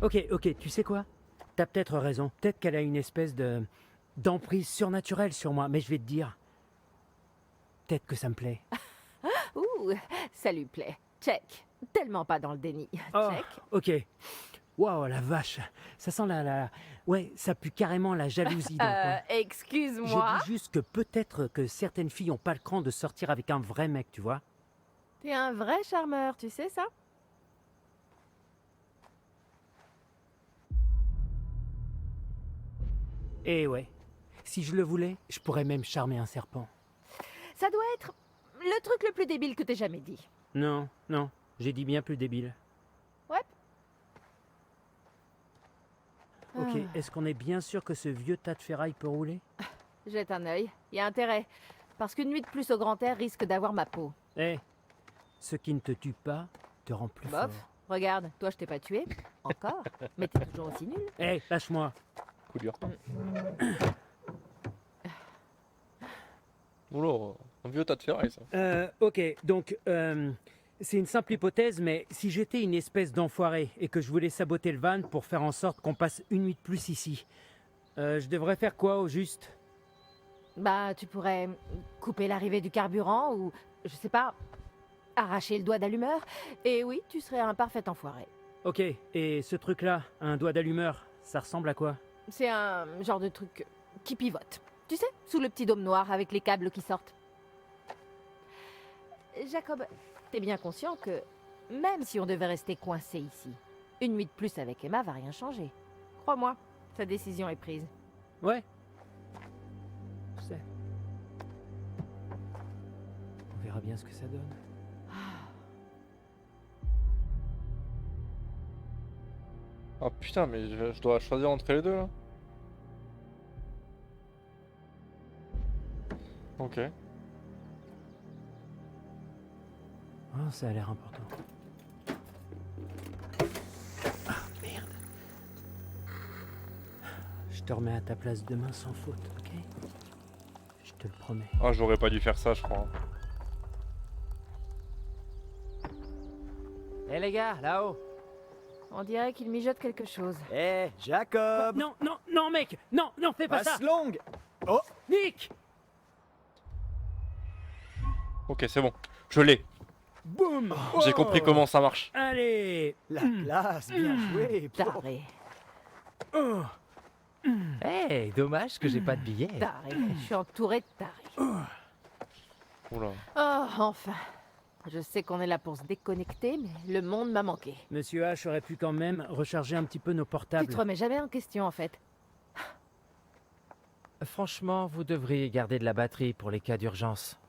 Ok, tu sais quoi? T'as peut-être raison. Peut-être qu'elle a une espèce d'emprise surnaturelle sur moi, mais je vais te dire. Peut-être que ça me plaît. Ouh, ça lui plaît. Check. Tellement pas dans le déni. Oh, Check. ok. Waouh, la vache. Ça sent Ouais, ça pue carrément la jalousie dans le coin. Excuse-moi. Je dis juste que peut-être que certaines filles ont pas le cran de sortir avec un vrai mec, tu vois. T'es un vrai charmeur, tu sais ça? Et ouais. Si je le voulais, je pourrais même charmer un serpent. Ça doit être le truc le plus débile que t'aies jamais dit. Non, j'ai dit bien plus débile. Ouais. Ok, est-ce qu'on est bien sûr que ce vieux tas de ferraille peut rouler? Jette un œil. Y a intérêt. Parce qu'une nuit de plus au grand air risque d'avoir ma peau. Eh, ce qui ne te tue pas te rend plus Bof, fort. regarde, toi je t'ai pas tué. Encore. Mais t'es toujours aussi nul. Eh, lâche-moi. Coup dur. Oula, un vieux tas de ferraille ça. Ok, donc, c'est une simple hypothèse, mais si j'étais une espèce d'enfoiré et que je voulais saboter le van pour faire en sorte qu'on passe une nuit de plus ici, je devrais faire quoi au juste? Bah, tu pourrais couper l'arrivée du carburant ou, je sais pas, arracher le doigt d'allumeur. Et oui, tu serais un parfait enfoiré. Ok, et ce truc-là, un doigt d'allumeur, ça ressemble à quoi? C'est un genre de truc qui pivote. Tu sais, sous le petit dôme noir avec les câbles qui sortent. Jacob, t'es bien conscient que même si on devait rester coincé ici, une nuit de plus avec Emma va rien changer. Crois-moi, sa décision est prise. Ouais. Je sais. On verra bien ce que ça donne. Ah putain, mais je dois choisir entre les deux là. Ok. Oh, ça a l'air important. Ah, merde. Je te remets à ta place demain sans faute, ok? Je te le promets. Ah, j'aurais pas dû faire ça, je crois. Hé les gars, là-haut. On dirait qu'il mijote quelque chose. Eh, Jacob! Non, non, non, mec! Non, non, fais pas ça! Passe longue! Oh! Nick! Ok, c'est bon. Je l'ai. Boum! J'ai compris comment ça marche. Allez! La classe, bien joué! Taré. Oh. Hé, dommage que j'ai pas de billets. Taré. Je suis entouré de tarés. Oula. Oh, enfin. Je sais qu'on est là pour se déconnecter, mais le monde m'a manqué. Monsieur H aurait pu quand même recharger un petit peu nos Tu portables. te remets jamais en question, en fait. Franchement, vous devriez garder de la batterie pour les cas d'urgence.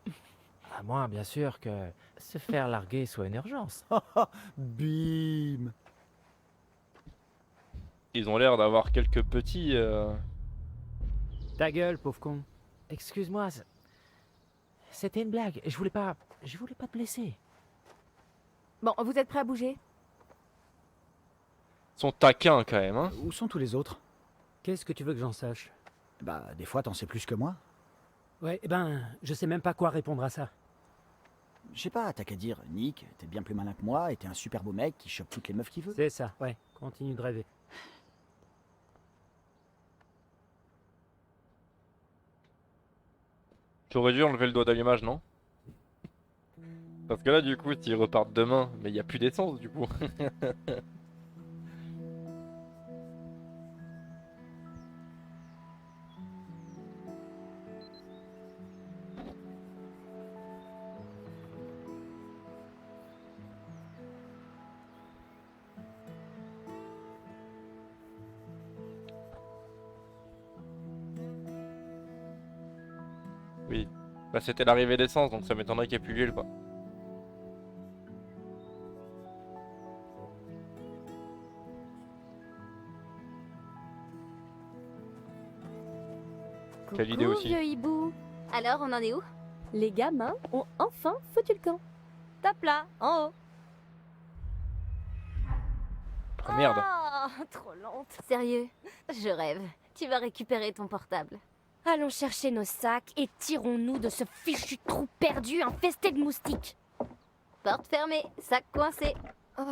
À moins, bien sûr, que se faire larguer soit une urgence. Bim! Ils ont l'air d'avoir quelques petits... Ta gueule, pauvre con. Excuse-moi, c'était une blague. Je voulais pas te blesser. Bon, vous êtes prêts à bouger? Ils sont taquins quand même, hein. Où sont tous les autres? Qu'est-ce que tu veux que j'en sache? Bah, des fois, t'en sais plus que moi. Ouais, eh ben, je sais même pas quoi répondre à ça. Je sais pas, t'as qu'à dire, Nick, t'es bien plus malin que moi et t'es un super beau mec qui chope toutes les meufs qu'il veut. C'est ça, ouais. Continue de rêver. J'aurais dû enlever le doigt d'allumage, non? Parce que là, du coup, s'ils repartent demain, mais il n'y a plus d'essence, du coup. Oui. Bah, c'était l'arrivée d'essence, donc ça m'étonnerait qu'il n'y ait plus d'huile, quoi. Quelle idée aussi. vieux hibou. Alors, on en est où? Les gamins ont enfin foutu le camp. Top là, en haut. Oh merde. Oh, trop lente. Sérieux, je rêve. Tu vas récupérer ton portable. Allons chercher nos sacs et tirons-nous de ce fichu trou perdu infesté de moustiques. Porte fermée, sac coincé. Oh,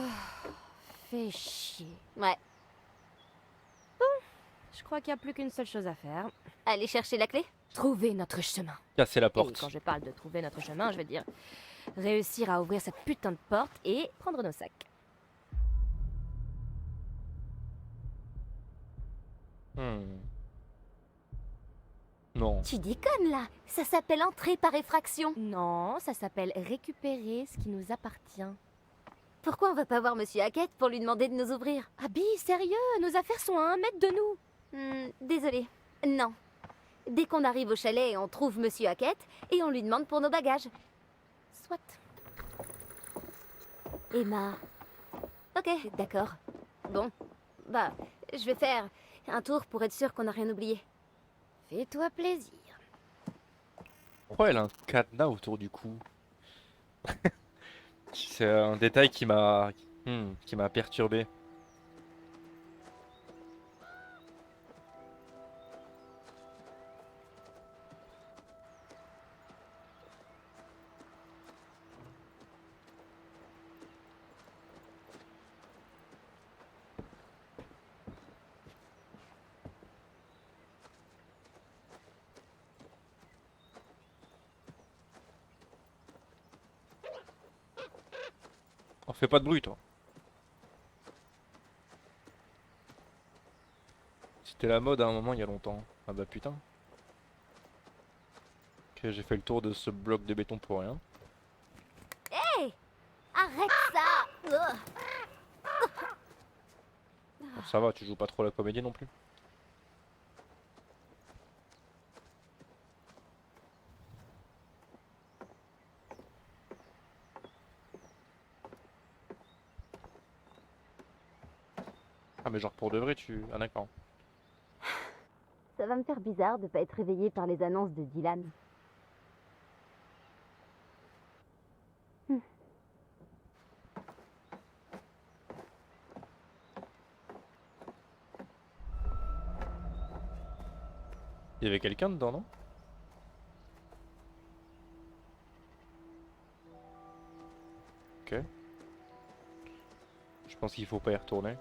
fais chier. Ouais. Je crois qu'il n'y a plus qu'une seule chose à faire. Allez chercher la clé. Trouver notre chemin. Casser la Et porte. quand je parle de trouver notre chemin, je veux dire réussir à ouvrir cette putain de porte et prendre nos sacs. Non. Tu déconnes là. Ça s'appelle entrer par effraction. Non, ça s'appelle récupérer ce qui nous appartient. Pourquoi on va pas voir Monsieur Hackett pour lui demander de nous ouvrir? Abby, sérieux, nos affaires sont à 1 mètre de nous. Désolée. Non. Dès qu'on arrive au chalet, on trouve Monsieur Hackett et on lui demande pour nos bagages. Soit. Emma. Ok, d'accord. Bon, bah, je vais faire un tour pour être sûr qu'on n'a rien oublié. Fais-toi plaisir. Pourquoi elle a un cadenas autour du cou? C'est un détail qui m'a perturbé. Oh, fais pas de bruit, toi. C'était la mode à un moment il y a longtemps. Ah bah putain. Ok, j'ai fait le tour de ce bloc de béton pour rien. Hé! Arrête ça! Ugh. Bon, ça va, tu joues pas trop la comédie non plus. Ah mais genre pour de vrai tu... Ah d'accord. Ça va me faire bizarre de pas être réveillée par les annonces de Dylan. Il y avait quelqu'un dedans, non? Ok. Je pense qu'il faut pas y retourner.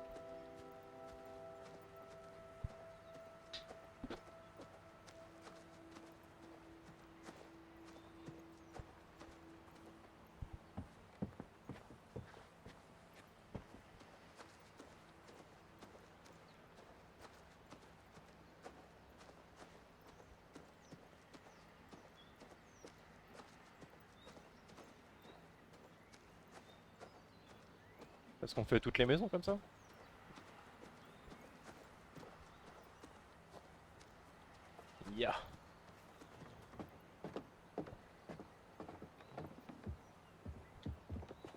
Est-ce qu'on fait toutes les maisons comme ça? Ya.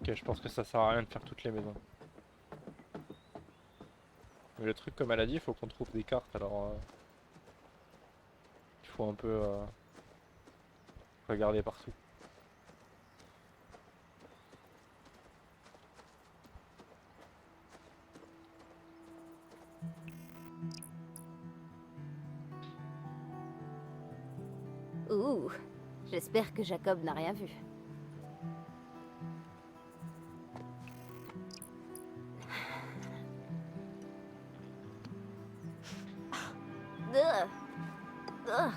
Ok, je pense que ça sert à rien de faire toutes les maisons. Mais le truc, comme elle a dit, il faut qu'on trouve des cartes, alors... il faut un peu... regarder partout. Ouh, j'espère que Jacob n'a rien vu.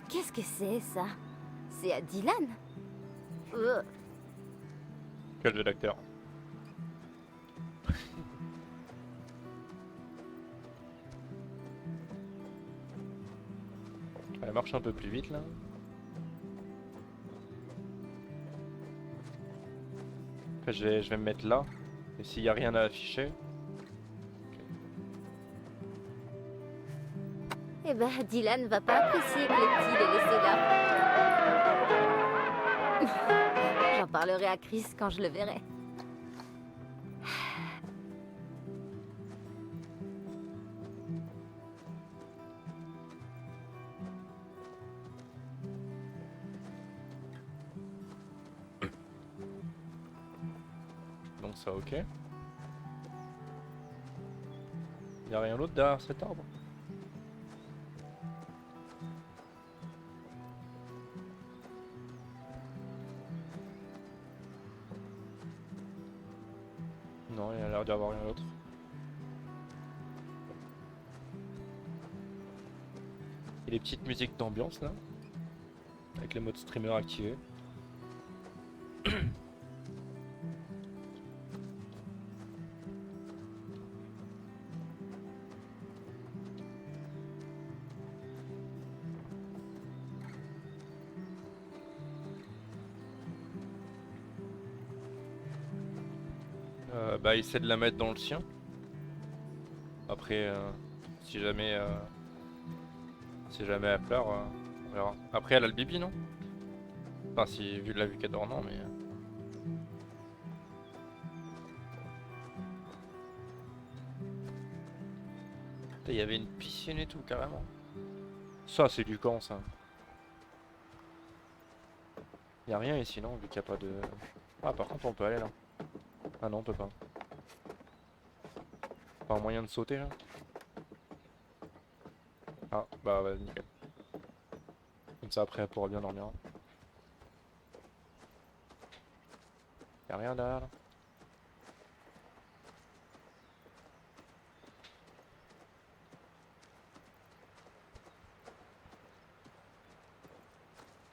Qu'est-ce que c'est ça? C'est à Dylan? Quel jeu d'acteur. Elle marche un peu plus vite là. Après, je vais me mettre là. Et s'il n'y a rien à afficher. Eh ben, Dylan va pas apprécier que les petits les laissent là. J'en parlerai à Chris quand je le verrai. Donc ça ok. Il n'y a rien d'autre derrière cet arbre. Non, il a l'air d'y avoir rien d'autre. Et les petites musiques d'ambiance là. Avec les modes streamer activés. Bah essaie de la mettre dans le sien. Après si jamais elle pleure, on verra. Après elle a le bibi non? Enfin si vu la vue qu'elle dort non mais... Il y avait une piscine et tout, carrément. Ça, c'est du camp, ça. Y a rien ici, non, vu qu'il n'y a pas de... Ah, par contre, on peut aller là. Ah non, on peut pas. Pas un moyen de sauter, là? Ah, bah, nickel. Comme ça, après, elle pourra bien dormir. Y'a rien derrière, là?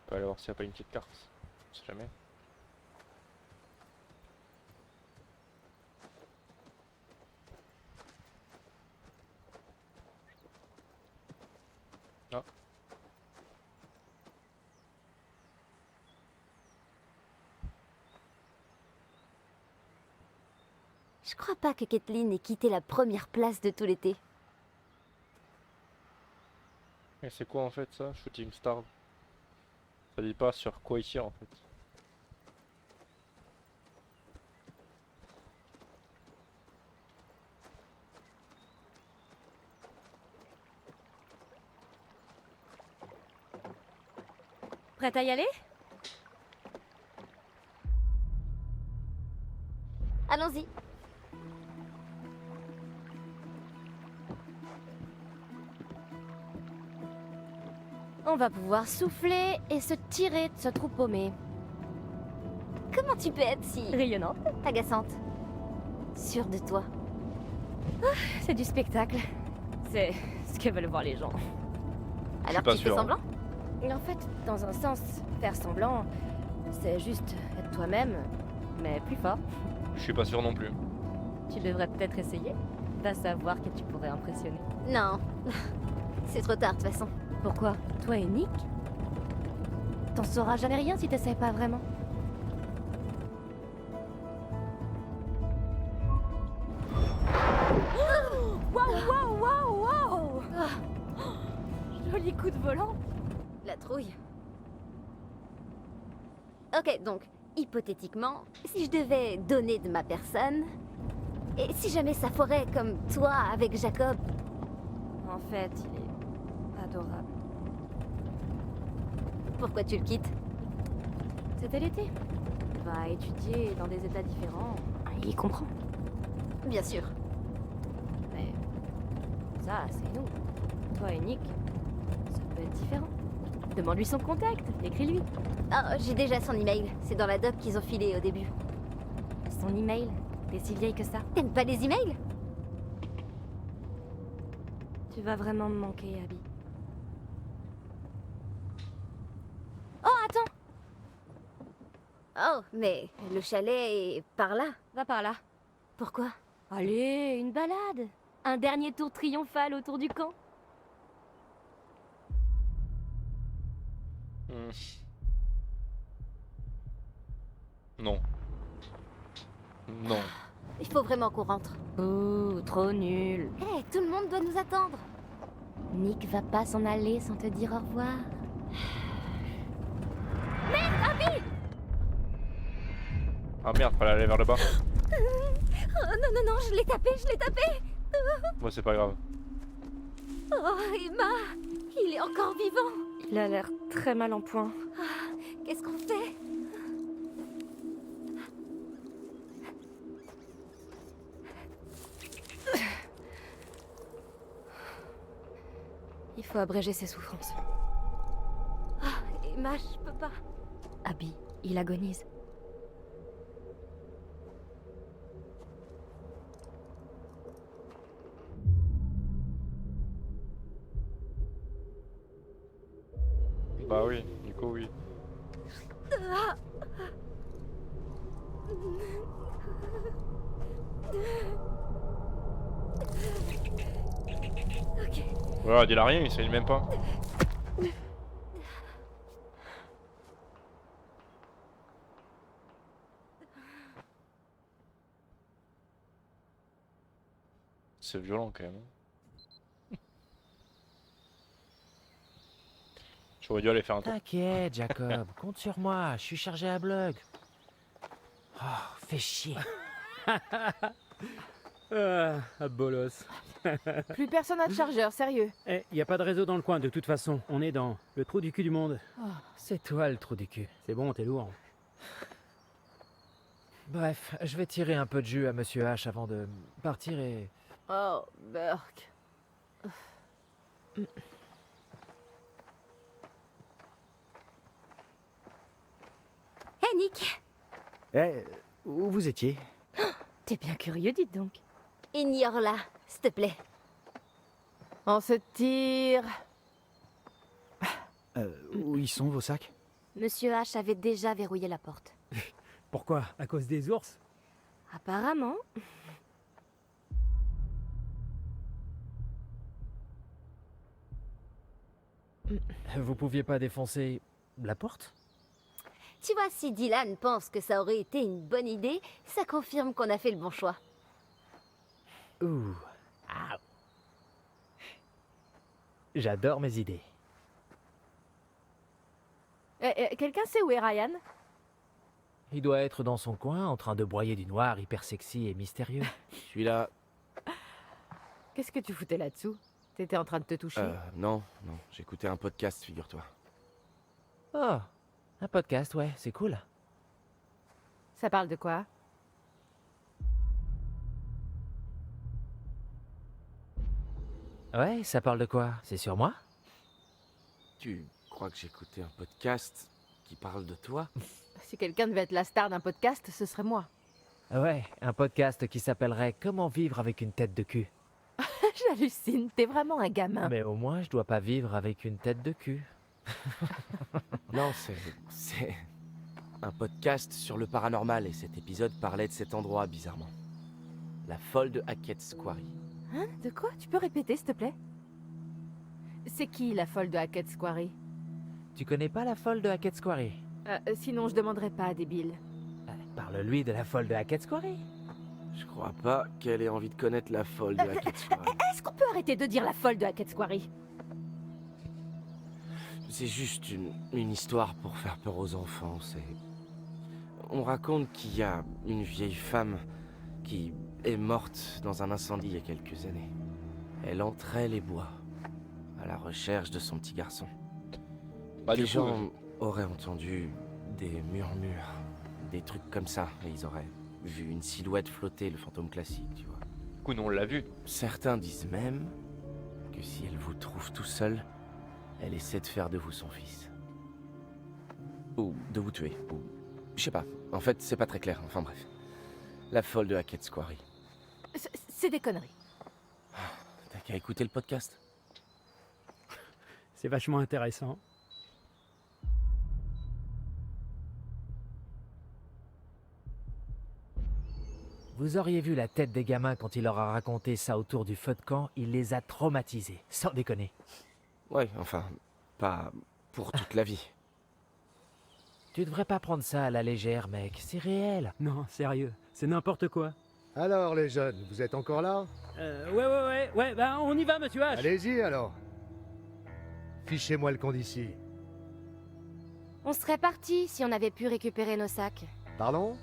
On peut aller voir s'il n'y a pas une petite carte. On sait jamais. Ah. Je crois pas que Kathleen ait quitté la première place de tout l'été. Et c'est quoi en fait ça? Shooting Star. Ça dit pas sur quoi il tire en fait. Prête à y aller? Allons-y. On va pouvoir souffler et se tirer de ce trou paumé. Comment tu peux être si... rayonnante, agaçante, sûre de toi? C'est du spectacle. C'est ce que veulent voir les gens. Alors pas tu fais sûr, hein. semblant? En fait, dans un sens, faire semblant, c'est juste être toi-même, mais plus fort. Je suis pas sûr non plus. Tu devrais peut-être essayer. Va savoir que tu pourrais impressionner. Non, c'est trop tard de toute façon. Pourquoi? Toi et Nick? T'en sauras jamais rien si t'essayes pas vraiment. Waouh, waouh, waouh, waouh! Joli coup de volant. La trouille. Ok, donc, hypothétiquement, si je devais donner de ma personne, et si jamais ça foirait comme toi avec Jacob, En fait, il est adorable. pourquoi tu le quittes? C'était l'été. Va étudier dans des états différents. Il comprend. Bien sûr. Mais ça, c'est nous. Toi et Nick, ça peut être différent. Demande-lui son contact, écris-lui. Ah, j'ai déjà son email. C'est dans la doc qu'ils ont filé au début. Son email? T'es si vieille que ça? T'aimes pas les emails? Tu vas vraiment me manquer, Abby. Oh, attends! Oh, mais le chalet est par là. Va par là. Pourquoi? Allez, une balade. Un dernier tour triomphal autour du camp. Non. Non. Il faut vraiment qu'on rentre. Oh, trop nul. Hé, tout le monde doit nous attendre. Nick va pas s'en aller sans te dire au revoir. Merde, Abby! Ah merde, fallait aller vers le bas. Oh, non, non, non, je l'ai tapé, je l'ai tapé! Moi c'est pas grave. Oh, Emma! Il est encore vivant! Il a l'air très mal en point. Ah, qu'est-ce qu'on fait? Il faut abréger ses souffrances. Ah, Emma, je peux pas. Abby, il agonise. Bah oui, du coup oui. Ah. Ok. Voilà, il a rien, il saigne même pas. C'est violent quand même. J'aurais dû aller faire un tour. T'inquiète, Jacob, compte sur moi, je suis chargé à bloc. Oh, fais chier. Ah, bolos. Plus personne n'a de chargeur, sérieux. Eh, y a pas de réseau dans le coin de toute façon. On est dans le trou du cul du monde. Oh, c'est toi le trou du cul. C'est bon, t'es lourd. Bref, je vais tirer un peu de jus à Monsieur H avant de partir et... Oh, Burke. Hé, Nick! Eh, où vous étiez? T'es bien curieux, dites donc. Ignore-la, s'il te plaît. On se tire. Où ils sont vos sacs? Monsieur H avait déjà verrouillé la porte. Pourquoi? À cause des ours? Apparemment. Vous pouviez pas défoncer la porte? Tu vois, si Dylan pense que ça aurait été une bonne idée, ça confirme qu'on a fait le bon choix. Ouh. Ah. J'adore mes idées. Quelqu'un sait où est Ryan? Il doit être dans son coin en train de broyer du noir hyper sexy et mystérieux. Je suis là. Qu'est-ce que tu foutais là-dessous? T'étais en train de te toucher? Non, j'écoutais un podcast, figure-toi. Oh, un podcast, ouais, c'est cool. Ça parle de quoi? Ouais, ça parle de quoi? C'est sur moi? Tu crois que j'écoutais un podcast qui parle de toi? Si quelqu'un devait être la star d'un podcast, ce serait moi. Ouais, un podcast qui s'appellerait Comment vivre avec une tête de cul. J'hallucine, t'es vraiment un gamin. Mais au moins, je dois pas vivre avec une tête de cul. Non, c'est un podcast sur le paranormal et cet épisode parlait de cet endroit, bizarrement. La folle de Hackett's Quarry. Hein? De quoi? Tu peux répéter, s'il te plaît? C'est qui, la folle de Hackett's Quarry? Tu connais pas la folle de Hackett's Quarry? Sinon, je demanderais pas, débile. Parle-lui de la folle de Hackett's Quarry. Je crois pas qu'elle ait envie de connaître la folle de Hackett's Quarry. Est-ce qu'on peut arrêter de dire la folle de Hackett's Quarry? C'est juste une histoire pour faire peur aux enfants, c'est... On raconte qu'il y a une vieille femme qui est morte dans un incendie il y a quelques années. Elle entrait les bois, à la recherche de son petit garçon. Les gens auraient entendu des murmures, des trucs comme ça, et ils auraient vu une silhouette flotter, le fantôme classique, tu vois. Du coup, nous on l'a vu. Certains disent même que si elle vous trouve tout seul, elle essaie de faire de vous son fils. Ou de vous tuer, ou... Je sais pas, en fait c'est pas très clair, enfin bref. La folle de Hackett's Quarry. C'est des conneries. T'as qu'à écouter le podcast. C'est vachement intéressant. Vous auriez vu la tête des gamins quand il leur a raconté ça autour du feu de camp, il les a traumatisés, sans déconner. Ouais, enfin, pas pour toute la vie. Tu devrais pas prendre ça à la légère, mec, c'est réel. Non, sérieux, c'est n'importe quoi. Alors les jeunes, vous êtes encore là? Ouais, bah on y va, monsieur H. Allez-y alors. Fichez-moi le camp d'ici. On serait parti si on avait pu récupérer nos sacs. Pardon?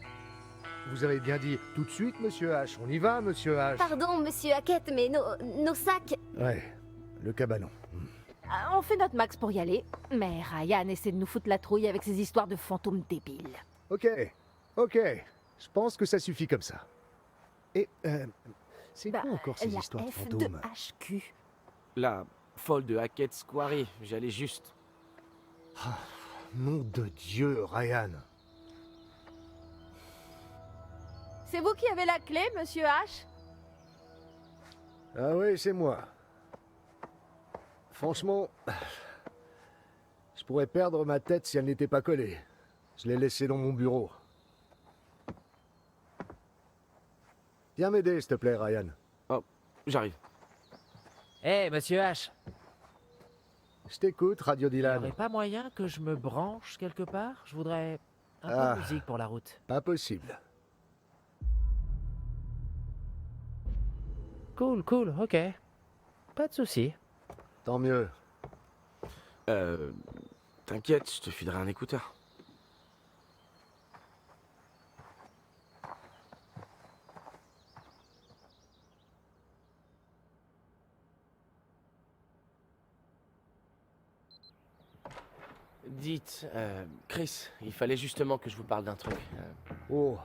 Vous avez bien dit tout de suite, monsieur H. On y va, monsieur H. Pardon, monsieur Hackett, mais nos sacs... Ouais, le cabanon. On fait notre max pour y aller, mais Ryan essaie de nous foutre la trouille avec ses histoires de fantômes débiles. Ok. Je pense que ça suffit comme ça. Et, c'est quoi encore ces la histoires de F fantômes? HQ. La folle de Hackett's Quarry, j'allais juste... Nom de Dieu, Ryan. C'est vous qui avez la clé, monsieur H? Ah oui, c'est moi. Franchement, je pourrais perdre ma tête si elle n'était pas collée. Je l'ai laissée dans mon bureau. Viens m'aider, s'il te plaît, Ryan. Oh, j'arrive. Hé, monsieur H. Je t'écoute, Radio Il y Dylan. aurait pas moyen que je me branche quelque part? Je voudrais un peu de musique pour la route. Pas possible. Cool, ok. Pas de souci. Tant mieux. T'inquiète, je te filerai un écouteur. Dites, Chris, il fallait justement que je vous parle d'un truc. Oh,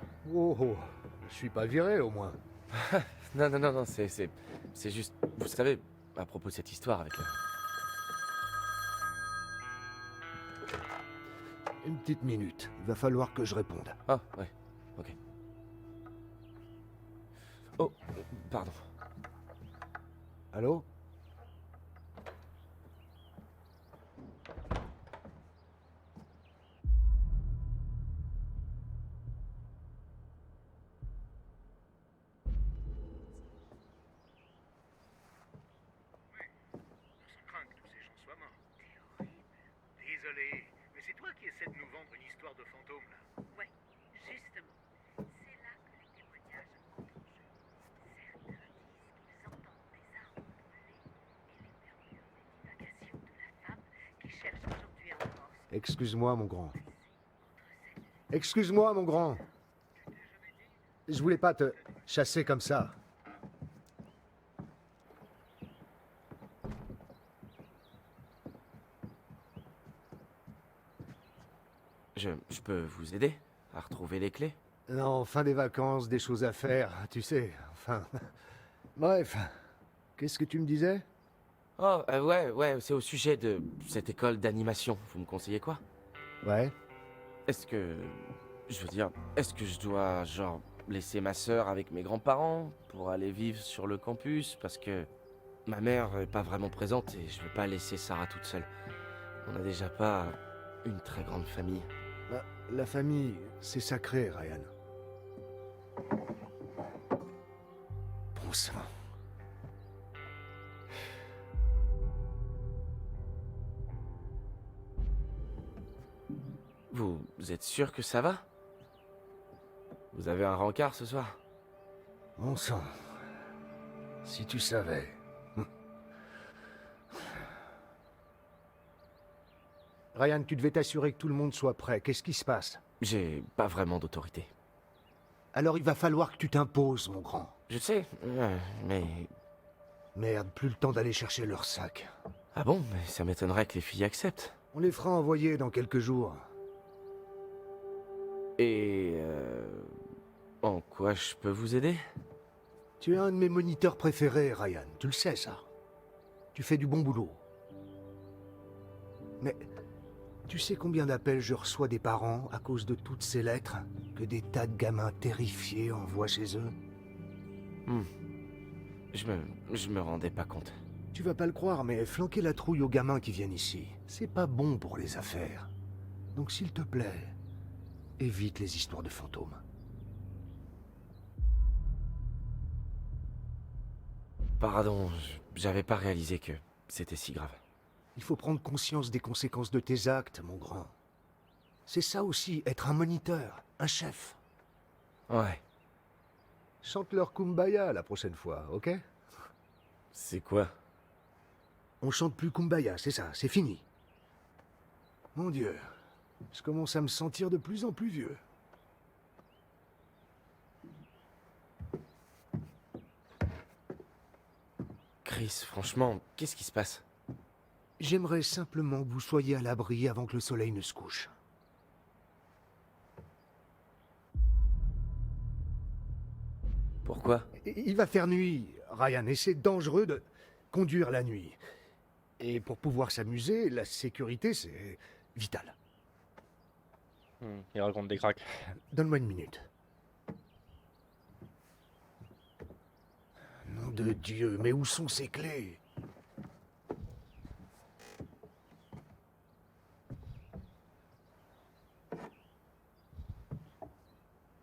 je suis pas viré au moins. Non, c'est juste, vous savez, à propos de cette histoire avec la... Une petite minute, il va falloir que je réponde. Ah, ouais, ok. Oh, pardon. Allô? On craint que tous ces gens soient morts. C'est horrible. Désolé, mais c'est toi qui essaies de nous vendre une histoire de fantôme, là. Ouais, justement. C'est là que les témoignages entrent en jeu. Certains disent qu'ils entendent des arbres brûlés et les murmures des divagations de la femme qui cherche aujourd'hui un morse. Excuse-moi, mon grand. Excuse-moi, mon grand. Je voulais pas te chasser comme ça. Je peux vous aider à retrouver les clés? Non, fin des vacances, des choses à faire, tu sais, enfin... Bref, qu'est-ce que tu me disais? Oh, ouais, c'est au sujet de cette école d'animation. Vous me conseillez quoi? Ouais. Est-ce que... Je veux dire, est-ce que je dois, genre, laisser ma sœur avec mes grands-parents pour aller vivre sur le campus? Parce que ma mère est pas vraiment présente et je veux pas laisser Sarah toute seule. On n'a déjà pas une très grande famille. La famille, c'est sacré, Ryan. Bon sang. Vous êtes sûr que ça va? Vous avez un rencard ce soir? Bon sang. Si tu savais. Ryan, tu devais t'assurer que tout le monde soit prêt. Qu'est-ce qui se passe? J'ai pas vraiment d'autorité. Alors il va falloir que tu t'imposes, mon grand. Je sais, mais... Merde, plus le temps d'aller chercher leur sac. Ah bon? Mais ça m'étonnerait que les filles acceptent. On les fera envoyer dans quelques jours. Et... En quoi je peux vous aider? Tu es un de mes moniteurs préférés, Ryan. Tu le sais, ça. Tu fais du bon boulot. Mais... Tu sais combien d'appels je reçois des parents à cause de toutes ces lettres que des tas de gamins terrifiés envoient chez eux? Je me rendais pas compte. Tu vas pas le croire, mais flanquer la trouille aux gamins qui viennent ici, c'est pas bon pour les affaires. Donc s'il te plaît, évite les histoires de fantômes. Pardon, j'avais pas réalisé que c'était si grave. Il faut prendre conscience des conséquences de tes actes, mon grand. C'est ça aussi, être un moniteur, un chef. Ouais. Chante leur Kumbaya la prochaine fois, ok? C'est quoi? On chante plus Kumbaya, c'est ça, c'est fini. Mon Dieu, je commence à me sentir de plus en plus vieux. Chris, franchement, qu'est-ce qui se passe? J'aimerais simplement que vous soyez à l'abri avant que le soleil ne se couche. Pourquoi? Il va faire nuit, Ryan, et c'est dangereux de conduire la nuit. Et pour pouvoir s'amuser, la sécurité, c'est vital. Il raconte des cracks. Donne-moi une minute. Nom de Dieu, mais où sont ces clés?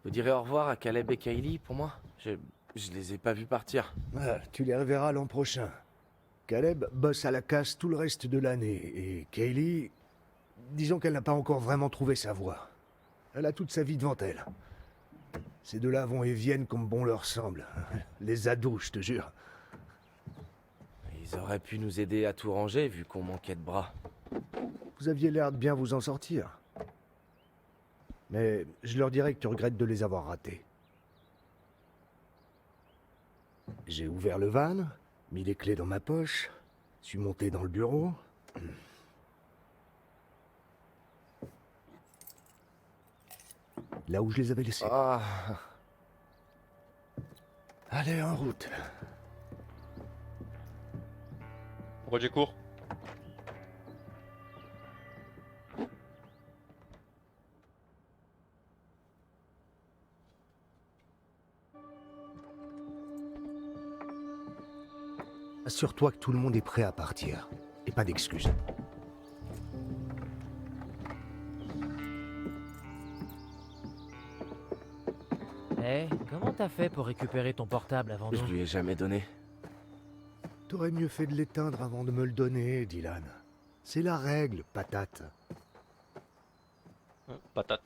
Vous direz au revoir à Caleb et Kaylee pour moi? Je les ai pas vus partir. Ah, tu les reverras l'an prochain. Caleb bosse à la casse tout le reste de l'année, et Kaylee, disons qu'elle n'a pas encore vraiment trouvé sa voie. Elle a toute sa vie devant elle. Ces deux-là vont et viennent comme bon leur semble. Les ados, je te jure. Ils auraient pu nous aider à tout ranger vu qu'on manquait de bras. Vous aviez l'air de bien vous en sortir. Mais je leur dirai que tu regrettes de les avoir ratés. J'ai ouvert le van, mis les clés dans ma poche, suis monté dans le bureau. là où je les avais laissés. Ah. Allez, en route. Roger court. Assure-toi que tout le monde est prêt à partir. Et pas d'excuses. Eh, comment t'as fait pour récupérer ton portable avant Je nous? lui ai jamais donné. T'aurais mieux fait de l'éteindre avant de me le donner, Dylan. C'est la règle, patate. Patate.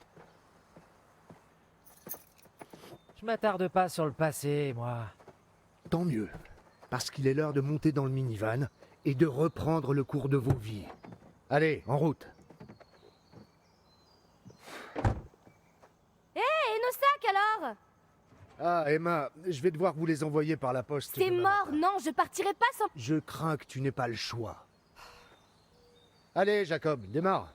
Je m'attarde pas sur le passé, moi. Tant mieux. Parce qu'il est l'heure de monter dans le minivan et de reprendre le cours de vos vies. Allez, en route. Hé, et nos sacs alors? Ah, Emma, je vais devoir vous les envoyer par la poste. C'est demain mort, matin. non, je partirai pas sans... Je crains que tu n'aies pas le choix. Allez, Jacob, démarre.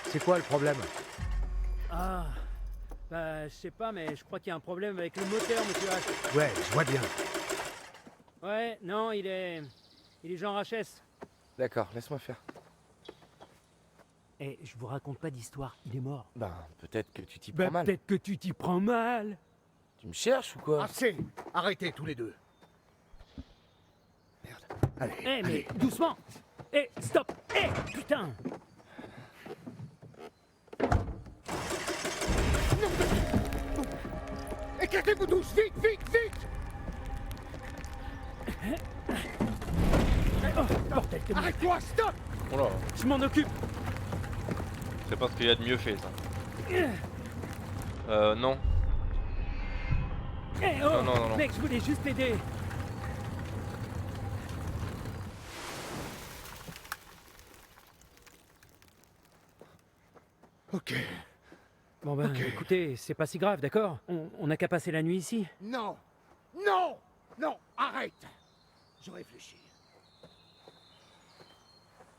C'est quoi le problème? Ah, bah, je sais pas, mais je crois qu'il y a un problème avec le moteur, monsieur H. Ouais, je vois bien. Ouais, non, il est genre HS. D'accord, laisse-moi faire. Eh, je vous raconte pas d'histoire, il est mort. Ben, peut-être que tu t'y Bah, prends mal. peut-être que tu t'y prends mal. Tu me cherches ou quoi? Assez. Arrêtez tous les deux. Merde. Allez, Eh, mais allez. doucement. Eh, stop. Eh, putain. Écartez-vous tous, vite, vite, vite! Oh, bordel de merde. Arrête-toi, stop! Oh là. Je m'en occupe. C'est parce qu'il y a de mieux fait ça. Non. Eh, oh, Non, non, non. mec, je voulais juste t'aider. Ok. Bon ben, Ok. écoutez, c'est pas si grave, d'accord? On n'a qu'à passer la nuit ici. Non! Non! Non! Arrête! Je réfléchis.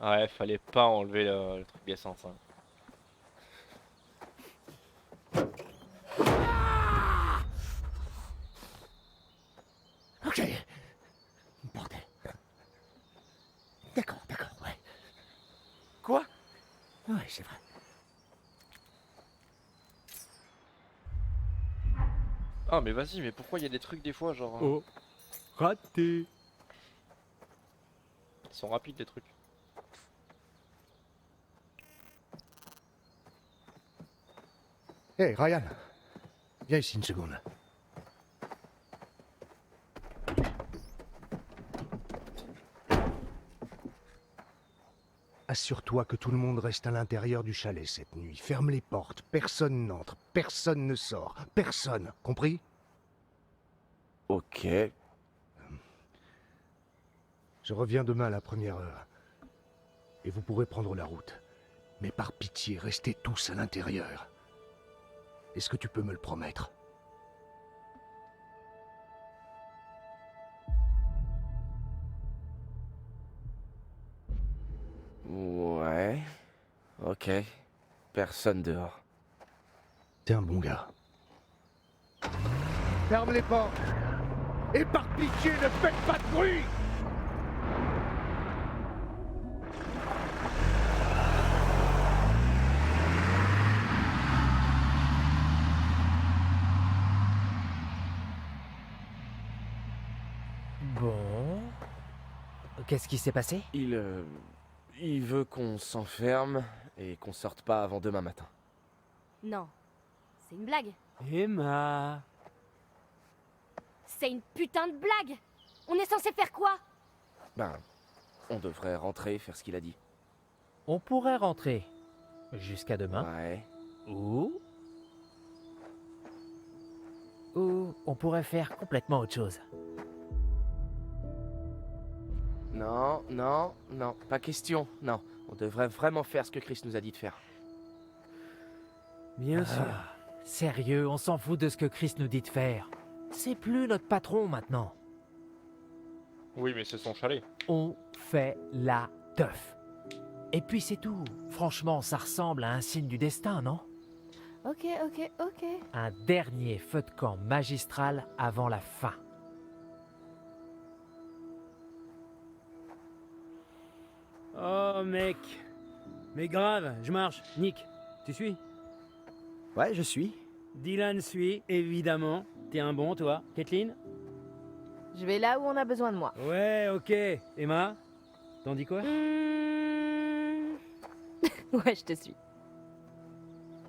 Ouais, fallait pas enlever le truc d'essence. Hein. Ok. Bordel. D'accord, ouais. Quoi? Ouais, c'est vrai. Ah mais vas-y, mais pourquoi il y a des trucs des fois genre... Oh, raté. Ils sont rapides les trucs. Hé, Ryan. Viens ici une seconde. Assure-toi que tout le monde reste à l'intérieur du chalet cette nuit. Ferme les portes. Personne n'entre. Personne ne sort. Personne. Compris? Ok. Je reviens demain à la première heure. Et vous pourrez prendre la route. Mais par pitié, restez tous à l'intérieur. Est-ce que tu peux me le promettre? Ouais. Ok. Personne dehors. T'es un bon gars. Ferme les portes. Et par pitié, ne faites pas de bruit! Bon. Qu'est-ce qui s'est passé? Il veut qu'on s'enferme et qu'on sorte pas avant demain matin. Non, c'est une blague. Emma. C'est une putain de blague. On est censé faire quoi? Ben, on devrait rentrer, faire ce qu'il a dit. On pourrait rentrer. Jusqu'à demain. Ouais. Ou on pourrait faire complètement autre chose. Non, non, non, pas question, non. On devrait vraiment faire ce que Chris nous a dit de faire. Bien sûr. Sérieux, on s'en fout de ce que Chris nous dit de faire. C'est plus notre patron maintenant. Oui mais c'est son chalet. On fait la teuf. Et puis c'est tout. Franchement, ça ressemble à un signe du destin, non? Ok. Un dernier feu de camp magistral avant la fin. Oh mec. Mais grave, je marche. Nick, tu suis? Ouais, je suis. Dylan suit, évidemment. T'es un bon, toi. Kathleen? Je vais là où on a besoin de moi. Ouais, ok. Emma? T'en dis quoi? Ouais, je te suis.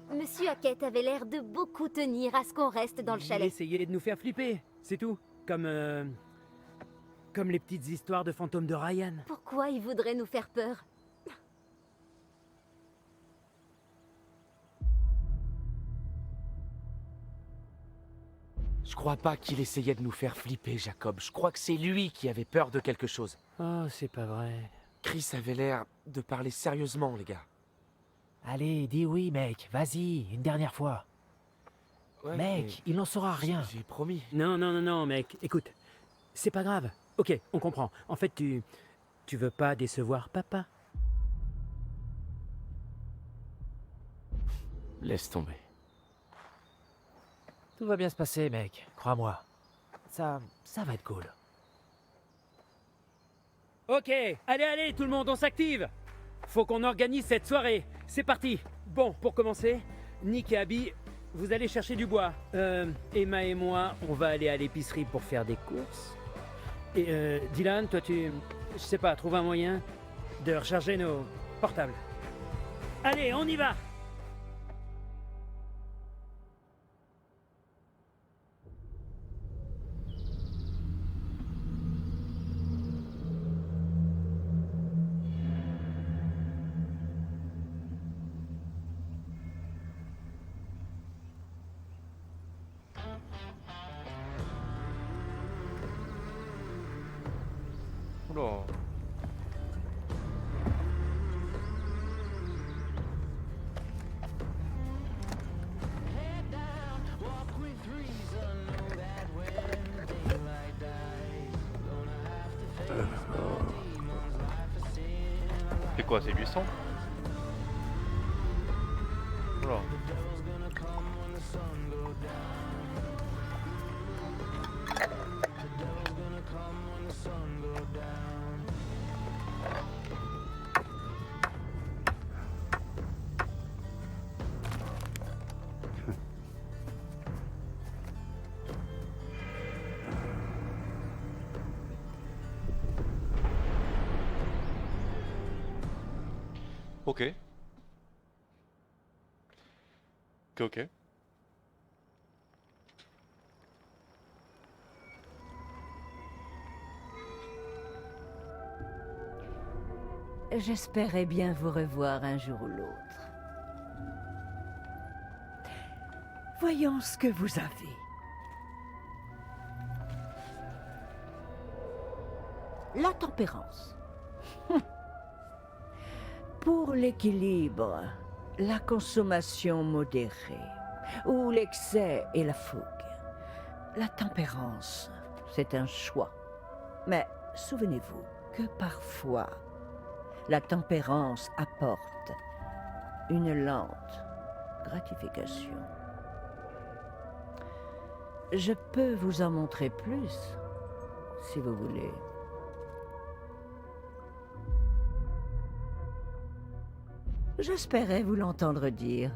Monsieur Hackett avait l'air de beaucoup tenir à ce qu'on reste dans le chalet. Essayez de nous faire flipper, c'est tout. Comme les petites histoires de fantômes de Ryan. Pourquoi il voudrait nous faire peur? Je crois pas qu'il essayait de nous faire flipper, Jacob. Je crois que c'est lui qui avait peur de quelque chose. Oh, c'est pas vrai. Chris avait l'air de parler sérieusement, les gars. Allez, dis oui, mec. Vas-y, une dernière fois. Ouais, mec, il n'en saura rien. J'ai promis. Non, mec. Écoute, c'est pas grave. Ok, on comprend. En fait, tu veux pas décevoir papa. Laisse tomber. Tout va bien se passer, mec. Crois-moi. Ça va être cool. Ok, allez, tout le monde, on s'active. Faut qu'on organise cette soirée. C'est parti. Bon, pour commencer, Nick et Abby, vous allez chercher du bois. Emma et moi, on va aller à l'épicerie pour faire des courses. Et Dylan, toi je sais pas, trouve un moyen de recharger nos portables. Allez, on y va. Oula. C'est quoi, c'est 800? Oula. Ok. Ok. J'espérais bien vous revoir un jour ou l'autre. Voyons ce que vous avez. La tempérance. Pour l'équilibre, la consommation modérée, ou l'excès et la fougue. La tempérance, c'est un choix. Mais souvenez-vous que parfois, la tempérance apporte une lente gratification. Je peux vous en montrer plus, si vous voulez. J'espérais vous l'entendre dire.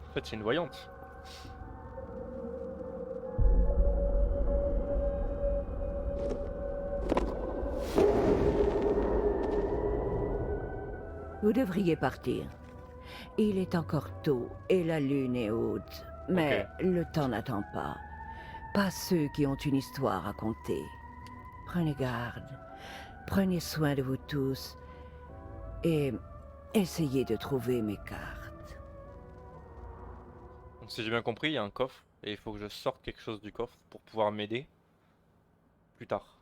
En fait, c'est une voyante. Vous devriez partir. Il est encore tôt et la lune est haute. Mais le temps n'attend pas. Pas ceux qui ont une histoire à conter. Prenez garde. Prenez soin de vous tous. Et essayez de trouver mes cartes. Donc, si j'ai bien compris, il y a un coffre et il faut que je sorte quelque chose du coffre pour pouvoir m'aider plus tard.